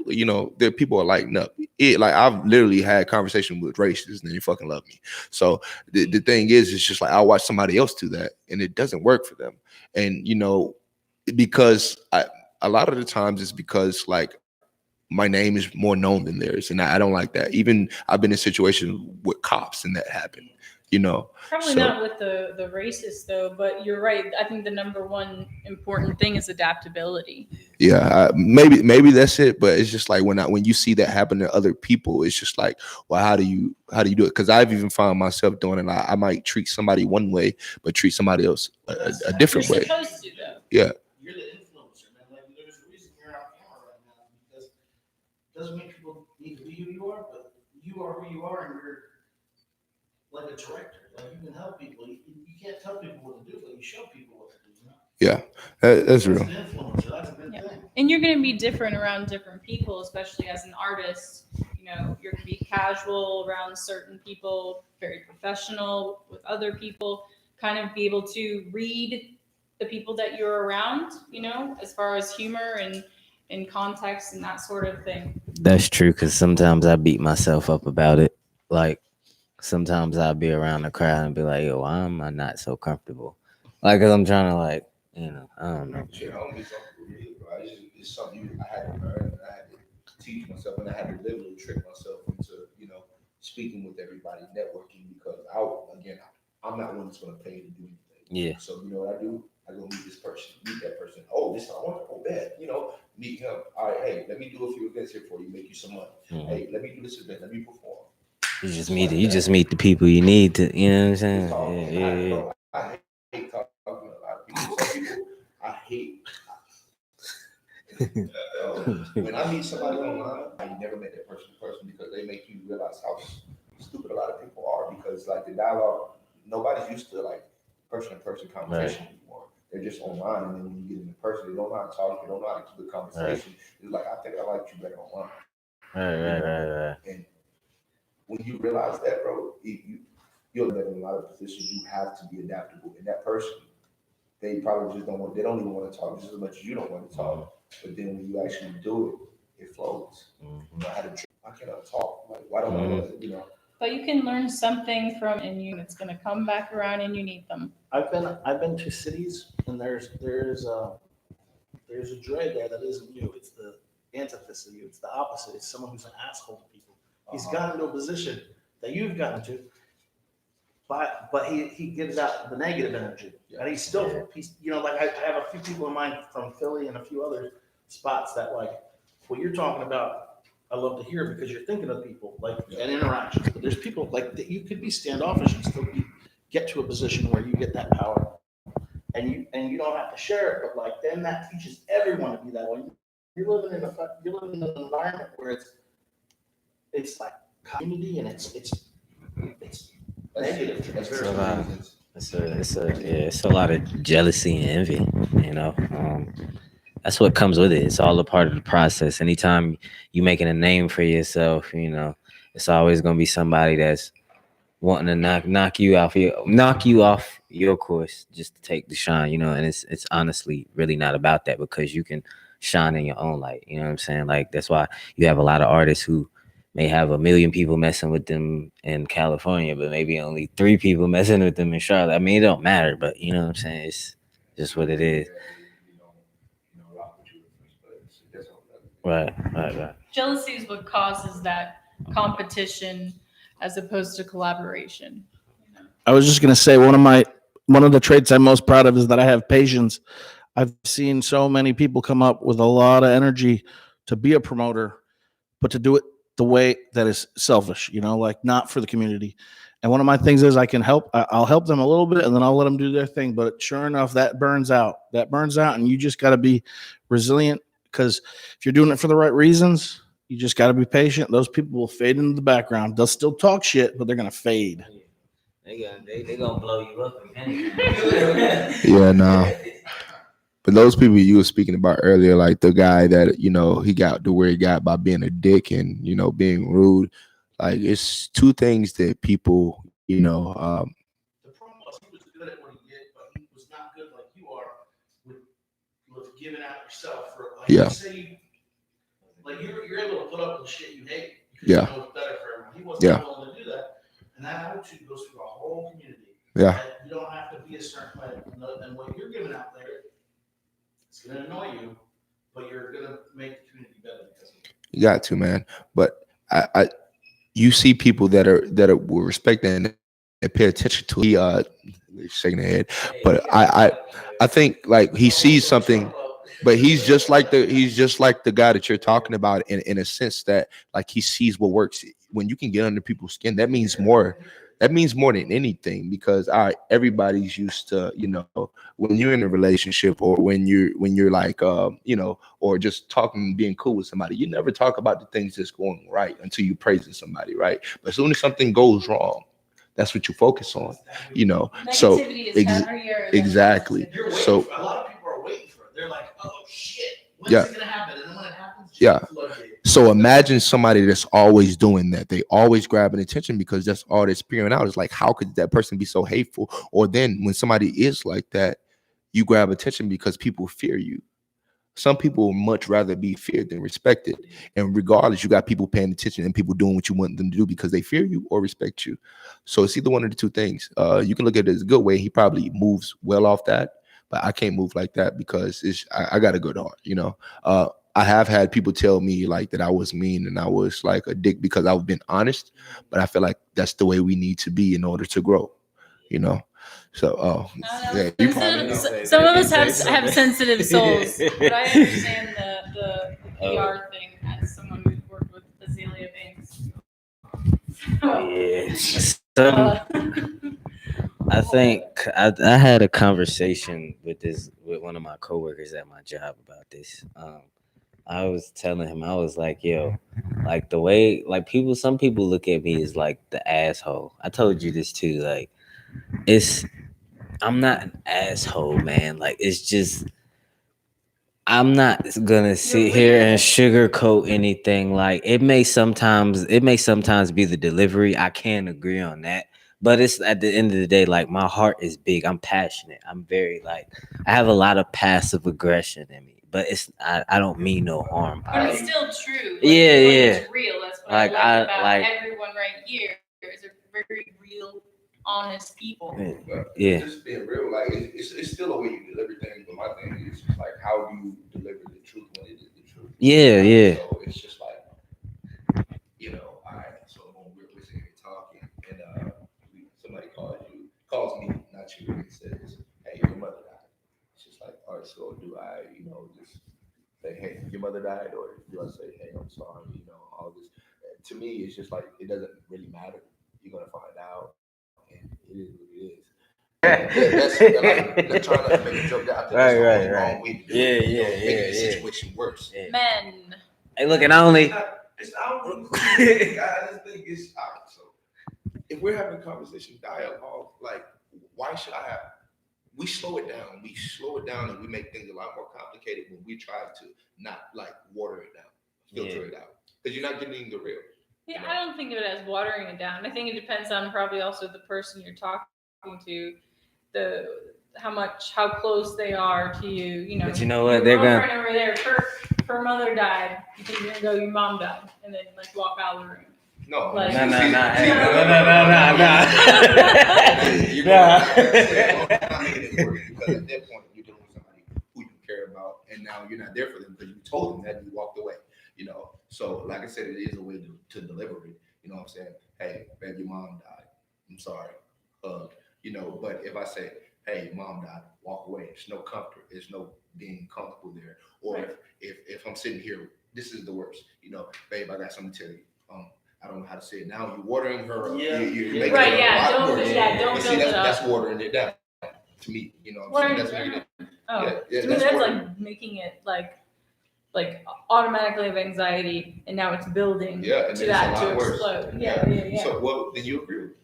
there people are lighting up. Like I've literally had conversations with racists and they fucking love me. So the thing is, it's just like I'll watch somebody else do that and it doesn't work for them. And, because a lot of the times it's because like my name is more known than theirs, and I don't like that. Even I've been in situations with cops and that happened, Probably not with the racist though, but you're right. I think the number one important thing is adaptability. Yeah, maybe that's it. But it's just like when you see that happen to other people, it's just like, well, how do you do it? Because I've even found myself doing it. I might treat somebody one way, but treat somebody else a different way. You're supposed to, though. Yeah. You're the influencer, man. Like, there's a reason you're on camera right now, because it doesn't mean people need to be who you are, but you are who you are, and you're like a director. Like, you can help people. You can't tell people what to do, but you show people what to do. Yeah, that's real. An influencer. That's a good thing. And you're going to be different around different people, especially as an artist. You're going to be casual around certain people, very professional with other people, kind of be able to read the people that you're around, as far as humor and in context and that sort of thing. That's true, because sometimes I beat myself up about it. Like, sometimes I'll be around the crowd and be like, yo, why am I not so comfortable? Like, because I'm trying to, like, I don't know. Shit, I don't be comfortable with it, bro. It's something I had to learn, and I had to teach myself, and I had to literally trick myself into, speaking with everybody, networking, because I'm not one that's going to pay to do anything. Yeah. So, what I do? I go meet this person, meet that person. Oh, this I want. Oh, bad. Meet him. All right, hey, let me do a few events here for you, make you some money. Mm-hmm. Hey, let me do this event, let me perform. You just meet the people you need to, you know what I'm saying? Yeah. I hate talking to a lot of people. Some people I hate. When I meet somebody online, I never met that person in person, because they make you realize how stupid a lot of people are, because like the dialogue, nobody's used to like person-to-person conversation anymore. They're just online, and then when you get in person, they don't know how to talk, they don't know how to keep the conversation. Right. It's like, I think I like you better online. Right. And when you realize that, bro, you're in a lot of positions, you have to be adaptable. And that person, they probably just they don't even want to talk just as much as you don't want to talk. Mm-hmm. But then when you actually do it flows. Mm-hmm. Why can't I talk? Like, why don't I want to, But you can learn something from you. It's going to come back around and you need them. I've been to cities, and there's a dread there that isn't you. It's the antithesis of you. It's the opposite. It's someone who's an asshole to people. He's gotten into a position that you've gotten to, but he gives out the negative energy, and he's still like I have a few people in mind from Philly and a few other spots that like what you're talking about I love to hear because you're thinking of people like and interactions. But there's people like that you could be standoffish and still get to a position where you get that power, and you don't have to share it. But like then that teaches everyone to be that way. You're living in an environment where it's like community and it's negative. It's a lot of jealousy and envy, you know. That's what comes with it. It's all a part of the process. Anytime you making a name for yourself, you know, it's always gonna be somebody that's wanting to knock you off your course just to take the shine, you know. And it's honestly really not about that, because you can shine in your own light. You know what I'm saying? Like that's why you have a lot of artists who may have 1 million people messing with them in California, but maybe only 3 people messing with them in Charlotte. I mean, it don't matter, but you know what I'm saying? It's just what it is. Right. Jealousy is what causes that competition as opposed to collaboration. I was just gonna say one of the traits I'm most proud of is that I have patience. I've seen so many people come up with a lot of energy to be a promoter, but to do it the way that is selfish, you know, like not for the community. And one of my things is I'll help them a little bit and then I'll let them do their thing. But sure enough, that burns out. And you just got to be resilient, because if you're doing it for the right reasons, you just got to be patient. Those people will fade into the background. They'll still talk shit, but they're going to fade. They gonna blow you up. Yeah, no. But those people you were speaking about earlier, like the guy that, you know, he got to where he got by being a dick and, you know, being rude. Like it's two things that people, you know, The problem was he was good at what he did, but he was not good like you are with giving out yourself for like Yeah. say like you're able to put up with shit you hate because Yeah. you know it's better for everyone. He wasn't willing to do that. And that attitude goes through the whole community. Yeah. That you don't have to be a certain way. And what you're giving out there, it's gonna annoy you, but you're gonna make the community better because of it. You got to, man. But I you see people that will respect that and pay attention to it. He shaking their head. But I think like he sees something, but he's just like the guy that you're talking about in a sense that like he sees what works. When you can get under people's skin, that means more. That means more than anything, because everybody's used to, you know, when you're in a relationship or when you're like you know, or just talking, being cool with somebody, you never talk about the things that's going right until you praising somebody, right? But as soon as something goes wrong, that's what you focus on, you know. So exactly. So A lot of people are waiting for it. They're like, oh shit, when's Yeah. it gonna happen? And then when it happens, Yeah. floodgate. So imagine somebody that's always doing that. They always grabbing attention because that's all they're spewing out. It's like, how could that person be so hateful? Or then when somebody is like that, you grab attention because people fear you. Some people would much rather be feared than respected. And regardless, you got people paying attention and people doing what you want them to do because they fear you or respect you. So it's either one of the two things. You can look at it as a good way. He probably moves well off that, but I can't move like that because I got a good heart, you know. I have had people tell me like that I was mean and I was like a dick because I've been honest, but I feel like that's the way we need to be in order to grow, you know. So, yeah, you probably Some of us have sensitive souls, but I understand the PR thing as someone who's worked with Azalea Banks. Yeah. I think I had a conversation with one of my coworkers at my job about this. I was telling him, I was like, yo, like the way like some people look at me as like the asshole. I told you this too. Like I'm not an asshole, man. Like it's just I'm not gonna sit here and sugarcoat anything. Like it may sometimes be the delivery. I can't agree on that. But it's at the end of the day, like my heart is big. I'm passionate. I'm very like I have a lot of passive aggression in me. But I don't mean no harm. But it's still true. Like, Yeah. It's real. That's what Like, I like about like everyone right here. Is they're very real, honest people. Yeah. Just being real, like it's still a way you deliver things, but my thing is just like how do you deliver the truth when it is the truth? Yeah. So it's just like, you know, all right. So when we're sitting here talking, and somebody calls me, not you, and says, "Hey, your mother died." It's just like, all right. So do I, you know, just say, "Hey, your mother died," or do I say, "Hey, I'm sorry," you know, all this. To me, it's just like it doesn't really matter. You're gonna find out, and it is what it is. That's like they're trying to make a joke out there. That's the wrong way to do it. You know, making the situation worse. Yeah. Men. Hey, look, and I only. It's not I just think it's so. If we're having a conversation, dialogue, like, why should I have? We slow it down. We slow it down, and we make things a lot more complicated when we try to not like water it down, filter it out, because you're not getting the real. Yeah, I don't think of it as watering it down. I think it depends on probably also the person you're talking to, how close they are to you. You know, But you know what? your They're girlfriend gonna. over there. Her mother died. You think you're gonna go, your mom died, and then like walk out of the room. No, Like- No. You're Nah. not making it work, because at that point you're dealing with somebody who you care about, and now you're not there for them because you told them that and you walked away. You know, so like I said, it is a way to deliver it. You know what I'm saying? Hey, babe, your mom died. I'm sorry. You know, but if I say, hey, your mom died, walk away. There's no comfort. There's no being comfortable there. Or if I'm sitting here, this is the worst. You know, babe, I got something to tell you. I don't know how to say it now. You're watering her. Yeah. You're making Right, it yeah, a lot don't worse. do that. Don't But see, build it that's up. watering it down. To me, you know what I'm saying? That's making it. Oh, Yeah, to me, that's that's watering. like making it like automatically have anxiety, and now it's building Yeah, and to then it's that a to lot worse. explode. Yeah. So, well, then you agree with me.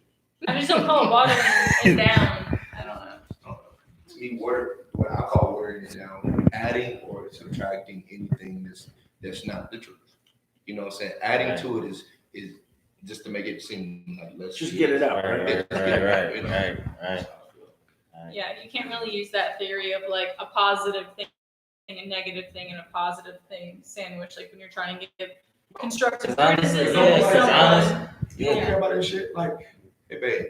I just don't call it watering it down. I don't know. To me, what I call watering it down, adding or subtracting anything that's not the truth. You know what I'm saying? Adding to it is just to make it seem like let's Just get it out. Right. Yeah, you can't really use that theory of like a positive thing, a negative thing, and a positive thing sandwich. Like when you're trying to give constructive criticism to someone. You don't care about that shit. Like, hey, babe,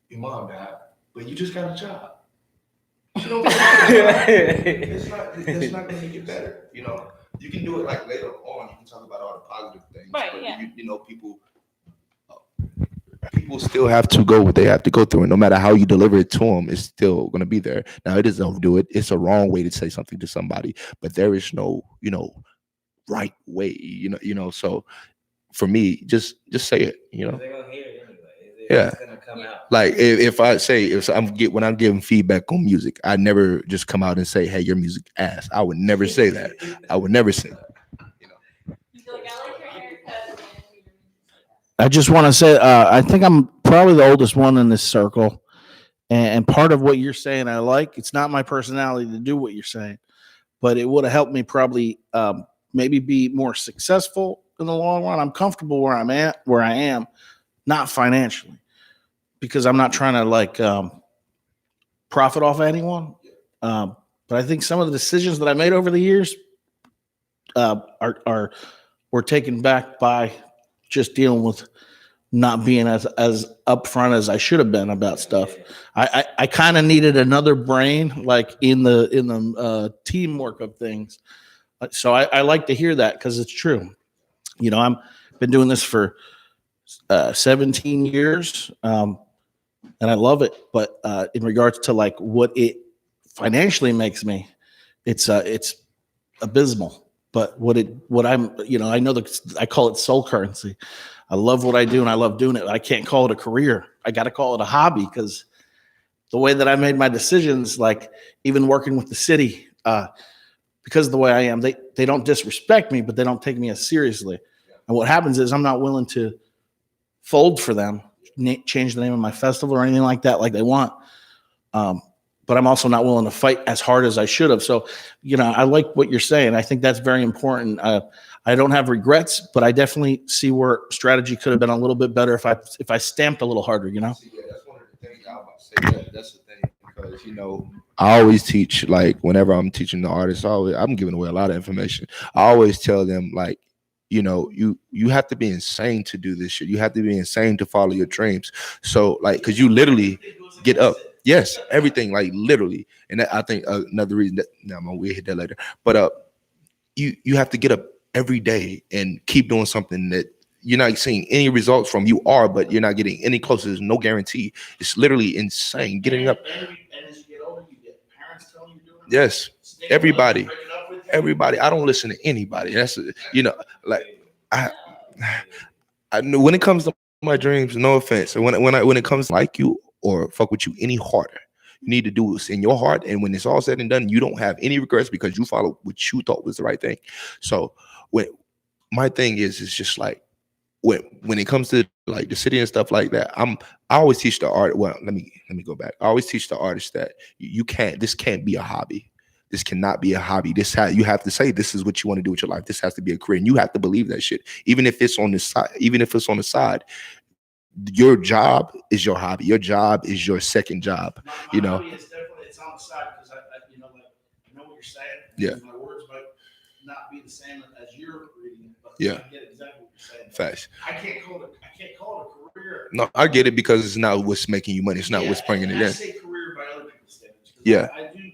your mom died, but you just got a job. You don't care about it's not going to get better. You know, you can do it like later on. You can talk about all the positive things. Right, But yeah. you know, people still have to go what they have to go through, and no matter how you deliver it to them, it's still going to be there. Now, it isn't do it. It's a wrong way to say something to somebody, but there is no, right way. You know. So for me, just say it. You know. They're gonna hear it anyway. Yeah. It's gonna come out. Like if when I'm giving feedback on music, I never just come out and say, "Hey, your music ass." I would never say that. I would never say that. You feel like I like your haircut. I just want to say, I think I'm probably the oldest one in this circle. And part of what you're saying, I like. It's not my personality to do what you're saying, but it would have helped me probably maybe be more successful in the long run. I'm comfortable where I am, not financially, because I'm not trying to profit off anyone. But I think some of the decisions that I made over the years were taken back by just dealing with not being as upfront as I should have been about stuff. I kind of needed another brain, like in the teamwork of things. So I like to hear that because it's true. You know, I've been doing this for 17 years, and I love it. But in regards to like what it financially makes me, it's abysmal. But I know I call it soul currency. I love what I do and I love doing it. I can't call it a career. I got to call it a hobby because the way that I made my decisions, like even working with the city, because of the way I am, they don't disrespect me, but they don't take me as seriously. And what happens is I'm not willing to fold for them, change the name of my festival or anything like that, like they want. But I'm also not willing to fight as hard as I should have. So, I like what you're saying. I think that's very important. I don't have regrets, but I definitely see where strategy could have been a little bit better if I stamped a little harder, See, yeah, that's one of the things I was about to say. That's the thing because I always teach, like whenever I'm teaching the artists, I'm giving away a lot of information. I always tell them like, you have to be insane to do this shit. You have to be insane to follow your dreams. So like, cause you literally get up. Yes, everything, like literally. And I think another reason we'll hit that later. But you have to get up every day and keep doing something that you're not seeing any results from. You are, but you're not getting any closer. There's no guarantee. It's literally insane getting up. And as you get older, you get parents telling you doing it. Yes, everybody. I don't listen to anybody. That's I know when it comes to my dreams, no offense. And when it comes to like you or fuck with you any harder, you need to do what's in your heart. And when it's all said and done, you don't have any regrets because you followed what you thought was the right thing. So when my thing is just like when it comes to like the city and stuff like that, I always teach the art. Well, let me go back. I always teach the artists that you can't. This can't be a hobby. This cannot be a hobby. You have to say this is what you want to do with your life. This has to be a career, and you have to believe that shit. Even if it's on the side, your job is your hobby. Your job is your second job. My hobby is definitely it's on the side because I know what you're saying. Yeah. My words might not be the same as you're reading it, but Yeah. I get exactly what you're saying. Facts. I can't call it a career. No, I get it because it's not what's making you money. It's not what's bringing it I in. say career by other people's standards. Yeah. I do.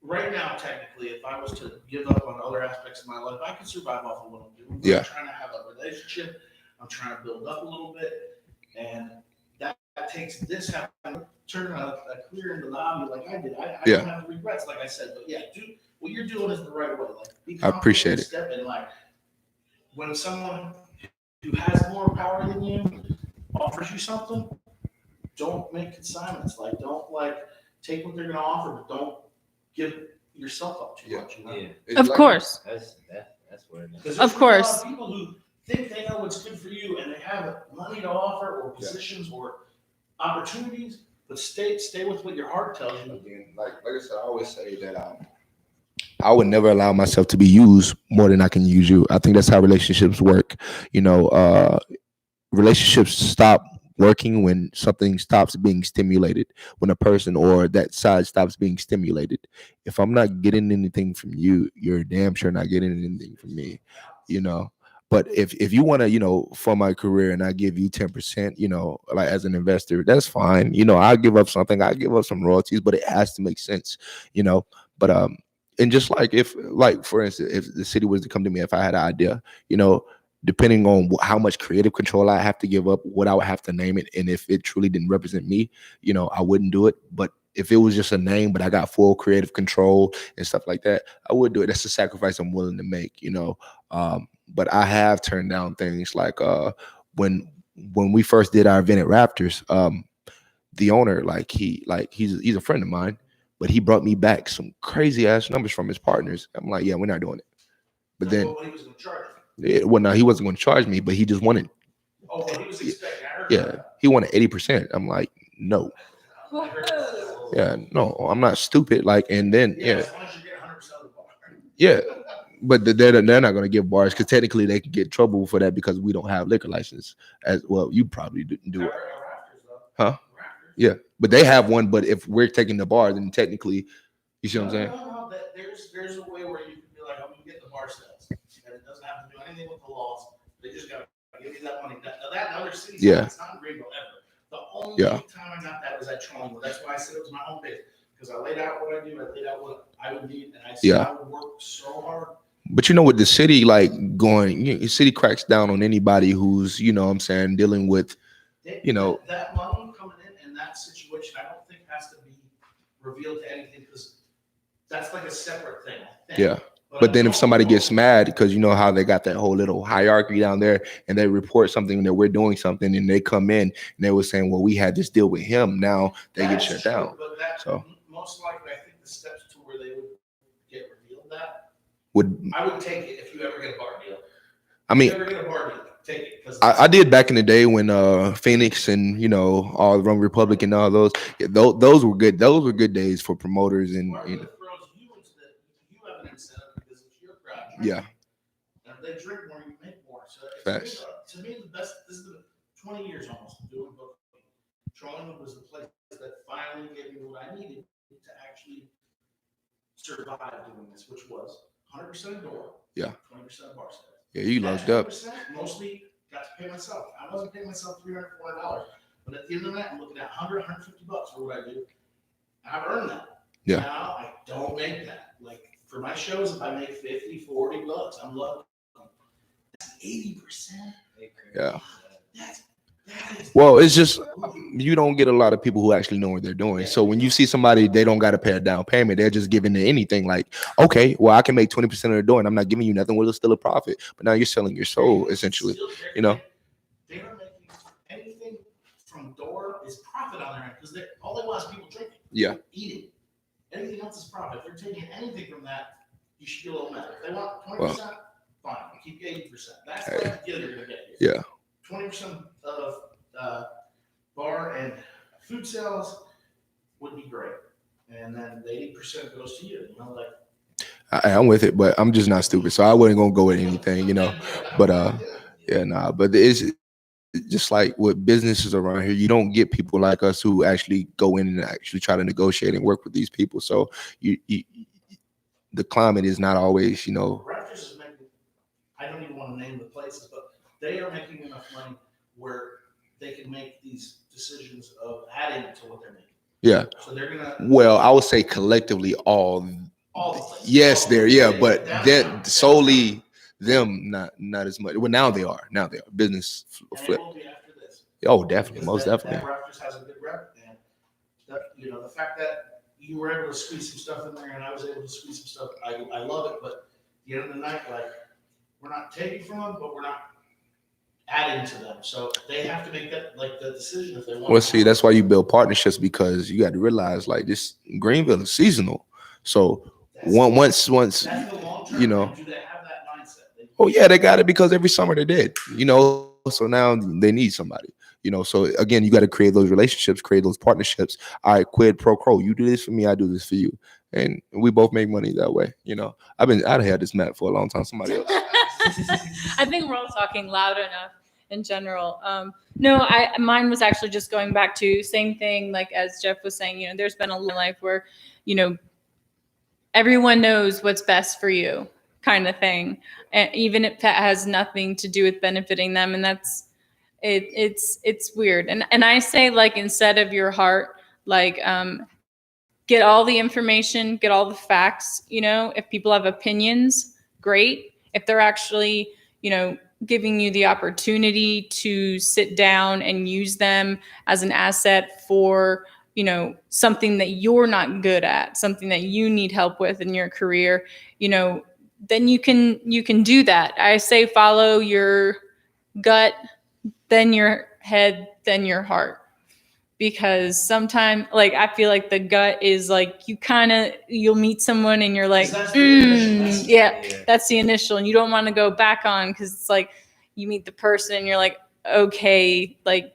Right now, technically, if I was to give up on other aspects of my life, I could survive off of what I'm doing. Yeah. I'm trying to have a relationship. I'm trying to build up a little bit, and that takes this having turn a career into the hobby like I did. I don't have regrets, like I said, but yeah, do what you're doing is the right way. Like, be I appreciate it. Step in, like when someone who has more power than you offers you something, don't make consignments. Like, don't take what they're going to offer, but don't give yourself up too much. You know? Yeah. Of course. That's where it is. Of course. A lot of people who think they know what's good for you and they have money to offer or positions or opportunities, but stay with what your heart tells you. Again, like I said, I always say that I would never allow myself to be used more than I can use you. I think that's how relationships work. Relationships stop working when something stops being stimulated, when a person or that side stops being stimulated. If I'm not getting anything from you, you're damn sure not getting anything from me, But if you want to, for my career and I give you 10%, like as an investor, that's fine. I'll give up something. I'll give up some royalties, but it has to make sense, But and just like for instance, if the city was to come to me, if I had an idea, depending on how much creative control I have to give up, what I would have to name it, and if it truly didn't represent me, I wouldn't do it. But if it was just a name, but I got full creative control and stuff like that, I would do it. That's a sacrifice I'm willing to make, But I have turned down things like when we first did our event at Raptors, the owner, he's a friend of mine, but he brought me back some crazy ass numbers from his partners. I'm like, yeah, we're not doing it. But then, he was going to charge no, he wasn't going to charge me, but he just wanted. Oh, well, he was expecting. Yeah, he wanted 80%. I'm like, no. Yeah, no, I'm not stupid. And then as long as you get 100% of the bar. Yeah, but they're not going to give bars because technically they can get in trouble for that because we don't have liquor license as well. You probably didn't do it, huh? Yeah, but they have one. But if we're taking the bar, then technically, you see what I'm saying? No, there's a way where you can be like, I'm gonna get the bar sales, and it doesn't have to do anything with the laws. They just gotta give you that money. That in other cities, it's not in Greenville ever. The only time I got that was at Trollingwood. That's why I said it was my home base because I laid out what I do. I laid out what I would need, and I said I would work so hard. But with the city, the city cracks down on anybody who's, what I'm saying, dealing with, that money coming in that situation, I don't think has to be revealed to anything because that's like a separate thing. I think. Yeah. But then if somebody gets mad because you know how they got that whole little hierarchy down there and they report something that we're doing something and they come in and they were saying, well, we had this deal with him. Now they get shut down. But most likely, I think the steps to where they would get revealed I would take it if you ever get a bar deal. If you ever get a bar deal, take it. I did back in the day when Phoenix and all Rum Republic and all those. Yeah, those were good. Those were good days for promoters and you have an incentive because it's your crowd. Yeah. And if they drink more, you make more. So to me, the best. This is the 20 years almost doing book. Trollingwood was the place that finally gave me what I needed to actually survive doing this, which was 100% door. Yeah. 20% bar sales. Yeah, you lucked up. Mostly got to pay myself. I wasn't paying myself $300, $400. But at the end of the night, I'm looking at $100, $150 for what I do. I've earned that. Yeah. Now I don't make that. Like for my shows, if I make $50, $40, I'm lucky. That's 80%. Yeah. Well, it's just you don't get a lot of people who actually know what they're doing. So when you see somebody, they don't got to pay a down payment. They're just giving it anything. Like, okay, well, I can make 20% of the door, and I'm not giving you nothing. Well, it's still a profit. But now you're selling your soul, essentially. You know. They're making anything from door is profit on their end because all they want is people drinking. Yeah. Eating. Anything else is profit. If they're taking anything from that, you should be a little mad. If they want 20%, fine. Keep 80%. That's the deal you're gonna get here. Yeah. 20% of bar and food sales would be great, and then the 80% goes to you. You know, like I'm with it, but I'm just not stupid, so I wasn't gonna go with anything, you know. But but it's just like with businesses around here, you don't get people like us who actually go in and actually try to negotiate and work with these people. So you the climate is not always, you know. Raptors is making. I don't even want to name the places, but they are making enough money where they can make these decisions of adding to what they're making. Yeah. So they're gonna. Well, I would say collectively all the places. Yes, but then solely them, not as much. Well, now they are. Business flip. Will be after this. Oh, definitely, most definitely. That Raptors has a good rep, and the fact that you were able to squeeze some stuff in there, and I was able to squeeze some stuff. I love it, but at the end of the night, like we're not taking from them, but we're not adding to them. So they have to make that like the decision if they want. Well, see, that's why you build partnerships, because you got to realize like this Greenville is seasonal. So once you know. Do they have that mindset? Oh yeah, they got it because every summer they did. You know, so now they need somebody. You know, so again, you got to create those relationships, create those partnerships. All right, quid pro quo. You do this for me, I do this for you, and we both make money that way. You know, I'd had this map for a long time. Somebody else. I think we're all talking loud enough in general. No, mine was actually just going back to same thing. Like as Jeff was saying, you know, there's been a life where, you know, everyone knows what's best for you, kind of thing, and even if that has nothing to do with benefiting them, and that's. It's weird. And I say, like, instead of your heart, like, get all the information, get all the facts, you know, if people have opinions, great. If they're actually, you know, giving you the opportunity to sit down and use them as an asset for, you know, something that you're not good at, something that you need help with in your career, you know, then you can do that. I say follow your gut, then your head, then your heart. Because sometimes, like, I feel like the gut is like, you'll meet someone and you're like, that's the initial. And you don't want to go back on, because it's like you meet the person and you're like, okay, like,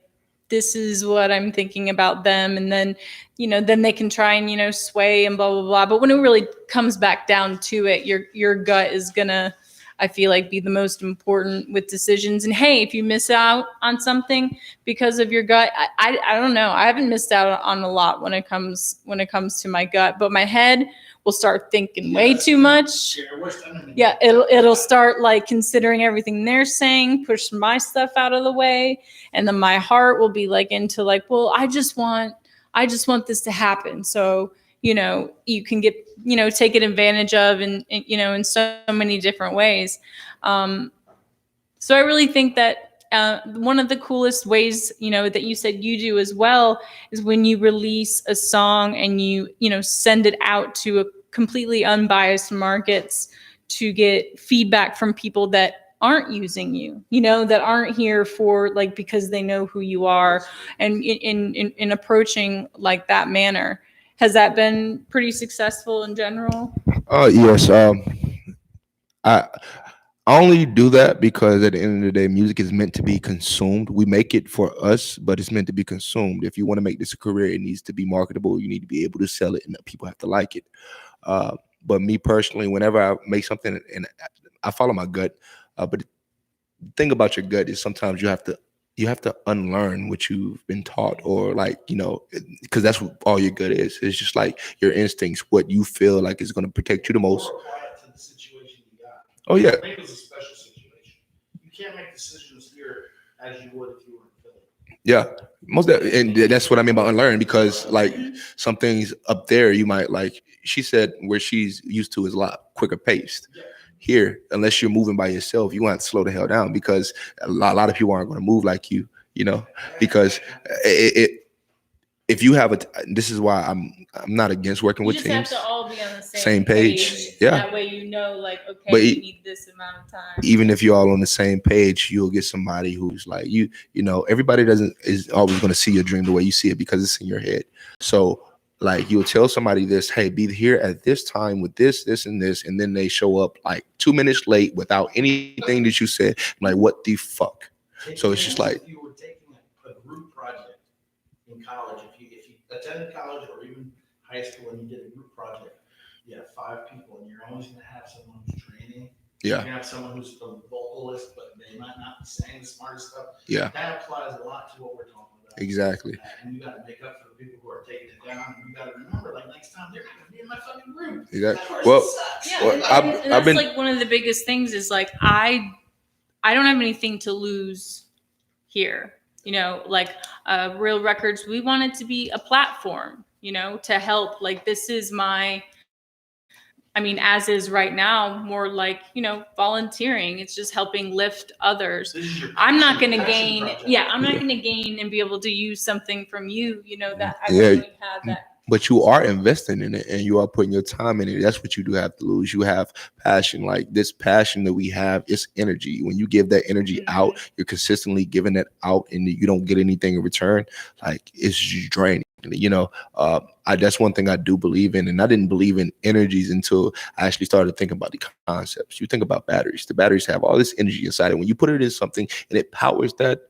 this is what I'm thinking about them. And then, you know, then they can try and, you know, sway and blah, blah, blah. But when it really comes back down to it, your gut is gonna, I feel like, be the most important with decisions. And hey, if you miss out on something because of your gut, I don't know. I haven't missed out on a lot when it comes to my gut, but my head will start thinking way too much. Yeah, it'll start like considering everything they're saying, push my stuff out of the way, and then my heart will be like into like, well, I just want this to happen. So, you know, you can get, you know, taken advantage of and you know, in so many different ways. So I really think that one of the coolest ways, you know, that you said you do as well is when you release a song and you know, send it out to a completely unbiased markets to get feedback from people that aren't using you, you know, that aren't here for like, because they know who you are, and in approaching like that manner. Has that been pretty successful in general? Yes. I only do that because at the end of the day, music is meant to be consumed. We make it for us, but it's meant to be consumed. If you want to make this a career, it needs to be marketable. You need to be able to sell it, and people have to like it. But me personally, whenever I make something, and I follow my gut, but the thing about your gut is sometimes you have to unlearn what you've been taught, or like, you know, because that's what all your gut is. It's just like your instincts, what you feel like is going to protect you the most. Oh yeah. It's a special situation. You can't make decisions here as you would if you were in Philly. Yeah, and that's what I mean by unlearn, because like some things up there you might, like she said, where she's used to is a lot quicker paced. Yeah. Here, unless you're moving by yourself, you want to slow the hell down, because a lot of people aren't going to move like you. you know, because if you have this is why I'm not against working with just teams. have to all be on the Same page. Yeah. That way you know, like, okay, But we need this amount of time. Even if you're all on the same page, you'll get somebody who's like you know, everybody is always going to see your dream the way you see it because it's in your head. So like you'll tell somebody this, hey, be here at this time with this, and this, and then they show up like 2 minutes late without anything that you said. I'm like, what the fuck? So it's just like, if you were taking a group project in college, if you attended college or even high school and you did a group project, you have 5 people and you're always going to have someone who's training. yeah, You're going to have someone who's the vocalist, but they might not be saying the smartest stuff. yeah, That applies a lot to what we're talking about. exactly. And you got to make up for the people who are taking it down. And you got to remember, like, next time they're going to be in my fucking group. Exactly. That Well, person sucks. Yeah, Well, and I've that's been- like one of the biggest things is like I don't have anything to lose here. You know, like Real Records, we want it to be a platform, you know, to help. Like this is as is right now, more like, you know, volunteering. It's just helping lift others. This is your I'm not going to passion gain. project. Yeah, I'm not going to gain and be able to use something from you, you know, that I Yeah. really have that. But you are investing in it and you are putting your time in it. That's what you do have to lose. You have passion. Like this passion that we have, it's energy. When you give that energy out, you're consistently giving it out and you don't get anything in return. Like it's just draining. You know, that's one thing I do believe in. And I didn't believe in energies until I actually started thinking about the concepts. You think about batteries. The batteries have all this energy inside it. When you put it in something and it powers that,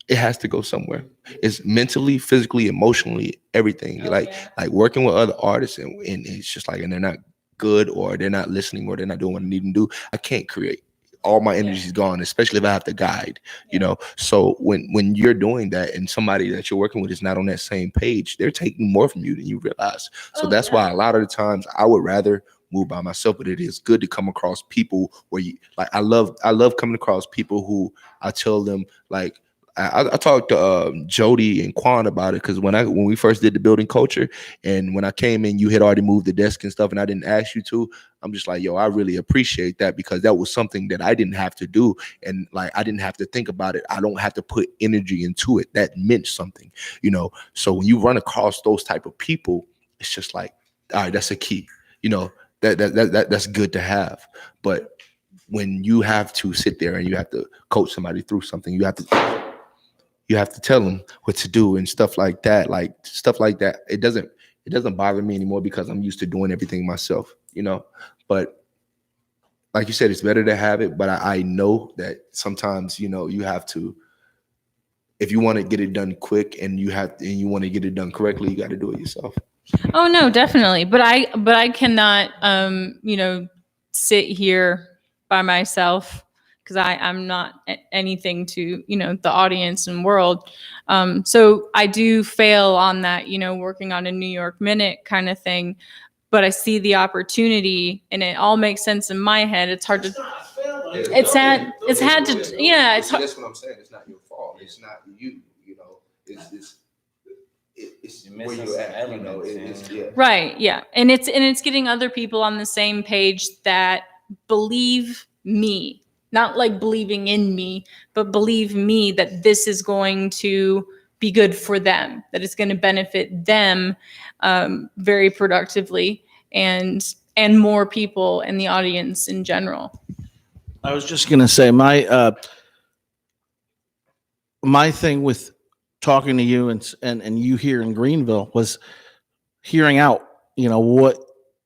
it has to go somewhere. It's mentally, physically, emotionally, everything. Like working with other artists and it's just like, and they're not good or they're not listening or they're not doing what I need to do. I can't create. All my energy is gone, especially if I have to guide, you know? So when you're doing that and somebody that you're working with is not on that same page, they're taking more from you than you realize. So that's why a lot of the times I would rather move by myself, but it is good to come across people where you like, I love coming across people who I tell them like, I talked to Jody and Quan about it because when we first did the building culture and when I came in, you had already moved the desk and stuff and I didn't ask you to. I'm just like, yo, I really appreciate that because that was something that I didn't have to do. And like, I didn't have to think about it. I don't have to put energy into it. That meant something, you know? So when you run across those type of people, it's just like, all right, that's a key, you know, that's good to have. But when you have to sit there and you have to coach somebody through something, you have to tell them what to do and stuff like that. It doesn't bother me anymore because I'm used to doing everything myself, you know. But like you said, it's better to have it. But I know that sometimes, you know, you have to, if you want to get it done quick and you want to get it done correctly, you got to do it yourself. Oh no, definitely. But I cannot you know, sit here by myself because I'm not anything to, you know, the audience and world. So I do fail on that, you know, working on a New York Minute kind of thing. But I see the opportunity and it all makes sense in my head. It's hard to, it's had to, yeah. It's that's what I'm saying. It's not your fault. It's not you, you know, it's where you're at, you know, yeah. Right. Yeah. And it's getting other people on the same page that believe me, not like believing in me, but believe me that this is going to be good for them, that it's going to benefit them very productively and more people in the audience in general. I was just going to say my thing with talking to you and you here in Greenville was hearing out, you know, what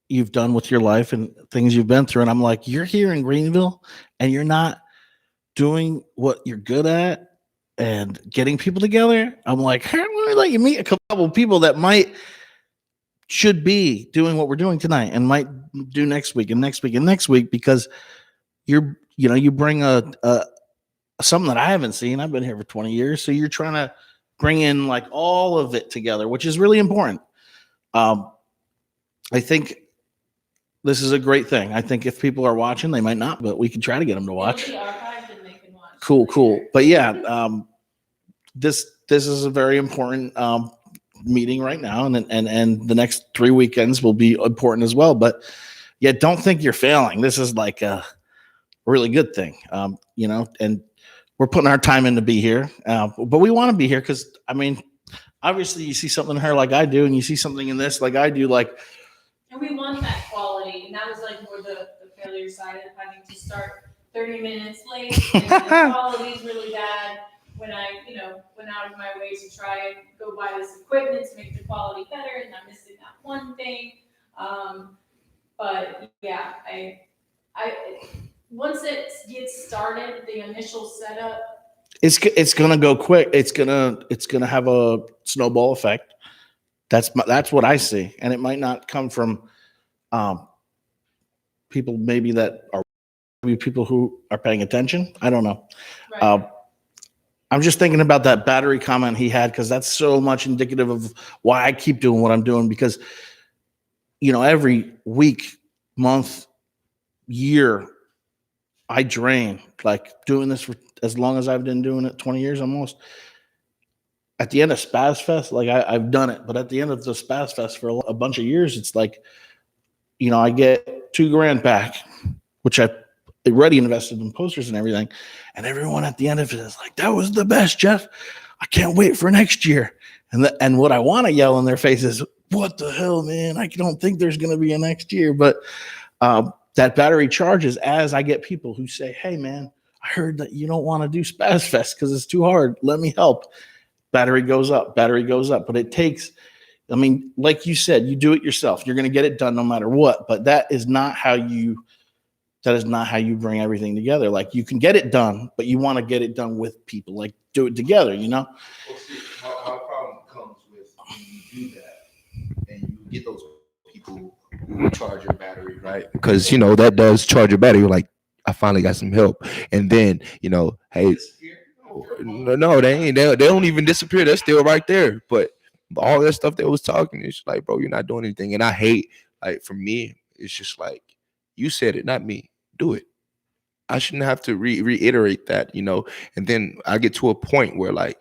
you've done with your life and things you've been through. And I'm like, you're here in Greenville and you're not doing what you're good at and getting people together. I'm like, hey, let me let you meet a couple of people that should be doing what we're doing tonight and might do next week and next week and next week, because you bring something that I haven't seen. I've been here for 20 years. So you're trying to bring in like all of it together, which is really important. I think this is a great thing. I think if people are watching, they might not, but we can try to get them to watch. Cool. But yeah, this is a very important meeting right now, and the next 3 weekends will be important as well. But yeah, don't think you're failing. This is like a really good thing, you know. And we're putting our time in to be here, but we want to be here because I mean, obviously you see something in her like I do, and you see something in this like I do, like. And we want that quality, and that was like more the failure side of having to start 30 minutes late, and the quality is really bad. When I, went out of my way to try and go buy this equipment to make the quality better, and I'm missing that one thing. But yeah, I once it gets started, the initial setup, It's gonna go quick. It's gonna have a snowball effect. That's what I see, and it might not come from people maybe that are people who are paying attention. I don't know. right. I'm just thinking about that battery comment he had because that's so much indicative of why I keep doing what I'm doing because every week, month, year, I drain. Like doing this for as long as I've been doing it, 20 years almost. At the end of Spazz Fest, like I've done it, but at the end of the Spazz Fest for a bunch of years, it's like, I get $2,000 back, which I already invested in posters and everything. And everyone at the end of it is like, that was the best, Jeff. I can't wait for next year. And what I want to yell in their face is, what the hell, man? I don't think there's going to be a next year. But that battery charges as I get people who say, hey, man, I heard that you don't want to do Spazz Fest because it's too hard. Let me help. Battery goes up. But it takes, like you said, you do it yourself. You're going to get it done no matter what. But that is not how you bring everything together. Like you can get it done, but you want to get it done with people. Like do it together, Well, see, our problem comes with when you do that and you get those people who charge your battery, right? Because that does charge your battery. You're like, I finally got some help, and then hey, no, they ain't. They don't even disappear. They're still right there. But all that stuff that was talking is like, bro, you're not doing anything. And I hate, like, for me, it's just like, you said it, not me. Do it. I shouldn't have to reiterate that, and then I get to a point where like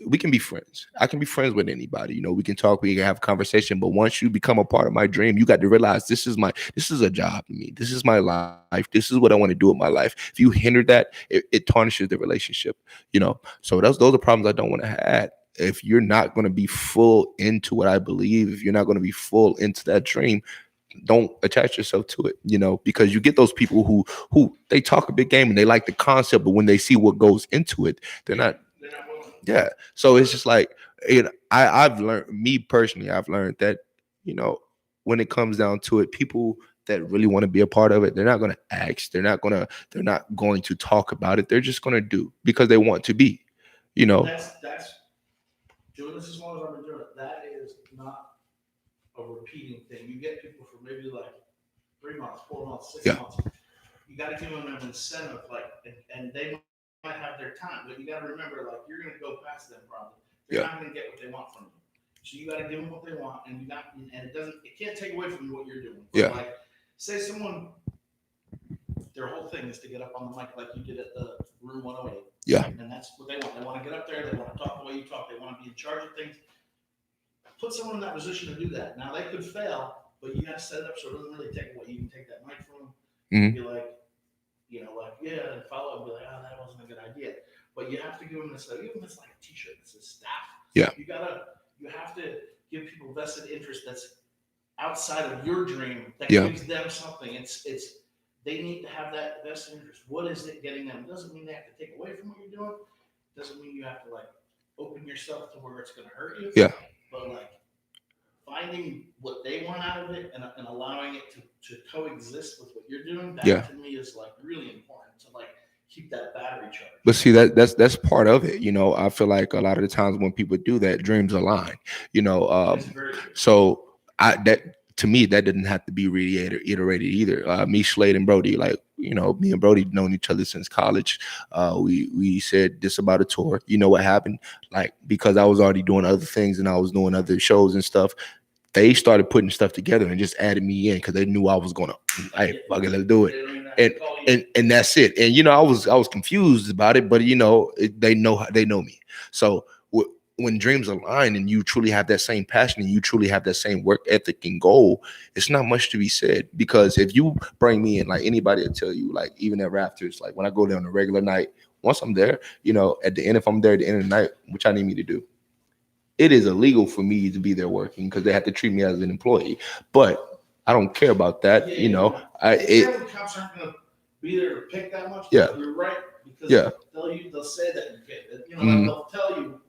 we can be friends. I can be friends with anybody, we can talk, we can have a conversation, but once you become a part of my dream, you got to realize this is a job to me. This is my life. This is what I want to do with my life. If you hinder that, it tarnishes the relationship, so those are problems I don't want to have. If you're not going to be full into what I believe, if you're not going to be full into that dream, don't attach yourself to it, because you get those people who they talk a big game and they like the concept, but when they see what goes into it, they're not yeah. So it's just like, I've learned that, when it comes down to it, people that really want to be a part of it, they're not going to ask, they're not going to talk about it. They're just going to do because they want to be, That's doing this as long as I've been doing it. That is not a repeating thing. You get people for maybe like 3 months, 4 months, 6 months. You got to give them an incentive, and they might have their time, but you got to remember, like, you're going to go past them probably. They're not going to get what they want from you. So you got to give them what they want, and it can't take away from you what you're doing. But like, say someone, their whole thing is to get up on the mic like you did at the Room 108. Yeah. And that's what they want. They want to get up there. They want to talk the way you talk. They want to be in charge of things. Put someone in that position to do that. Now they could fail, but you got to set it up so it doesn't really take away. You can take that mic from them, and be like, and follow and be like, oh, that wasn't a good idea. But you have to give them this, even if it's like a T-shirt that says staff. Yeah. You have to give people vested interest that's outside of your dream that gives them something. It's they need to have that vested interest. What is it getting them? It doesn't mean they have to take away from what you're doing. It doesn't mean you have to like open yourself to where it's going to hurt you. Yeah. But like finding what they want out of it and allowing it to coexist with what you're doing, that to me is like really important to like keep that battery charged. But see, that's part of it. I feel like a lot of the times when people do that, dreams align. So to me, that didn't have to be reiterated either. Me, Slade, and Brody, like, me and Brody known each other since college. We said this about a tour. You know what happened? Like, because I was already doing other things and I was doing other shows and stuff, they started putting stuff together and just added me in because they knew I was gonna, hey, fuck it, let's do it. And that's it. And I was confused about it, but they know me. So when dreams align and you truly have that same passion and you truly have that same work ethic and goal, it's not much to be said. Because if you bring me in, like, anybody will tell you, like, even at Raptors, like when I go there on a regular night, once I'm there, you know, at the end, if I'm there at the end of the night, which I need me to do, it is illegal for me to be there working because they have to treat me as an employee. But I don't care about that. Yeah, you know, the cops aren't going to be there to pick that much. Yeah. You're right. Because Yeah. they'll say that you can't. You know, Mhm. they'll tell you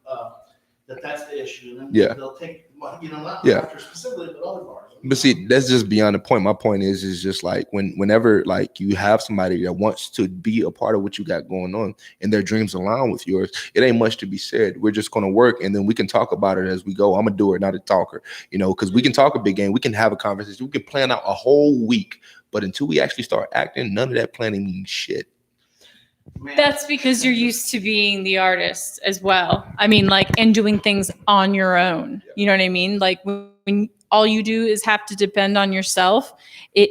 that that's the issue. And then Yeah. they'll take, you know, not Yeah. Raptors specifically, but other bars. But see, that's just beyond the point. My point is just like whenever like you have somebody that wants to be a part of what you got going on and their dreams align with yours, it ain't much to be said. We're just going to work and then we can talk about it as we go. I'm a doer, not a talker, you know, because we can talk a big game. We can have a conversation. We can plan out a whole week. But until we actually start acting, none of that planning means shit. Man. That's because you're used to being the artist as well. I mean, like, and doing things on your own. You know what I mean? Like when all you do is have to depend on yourself, that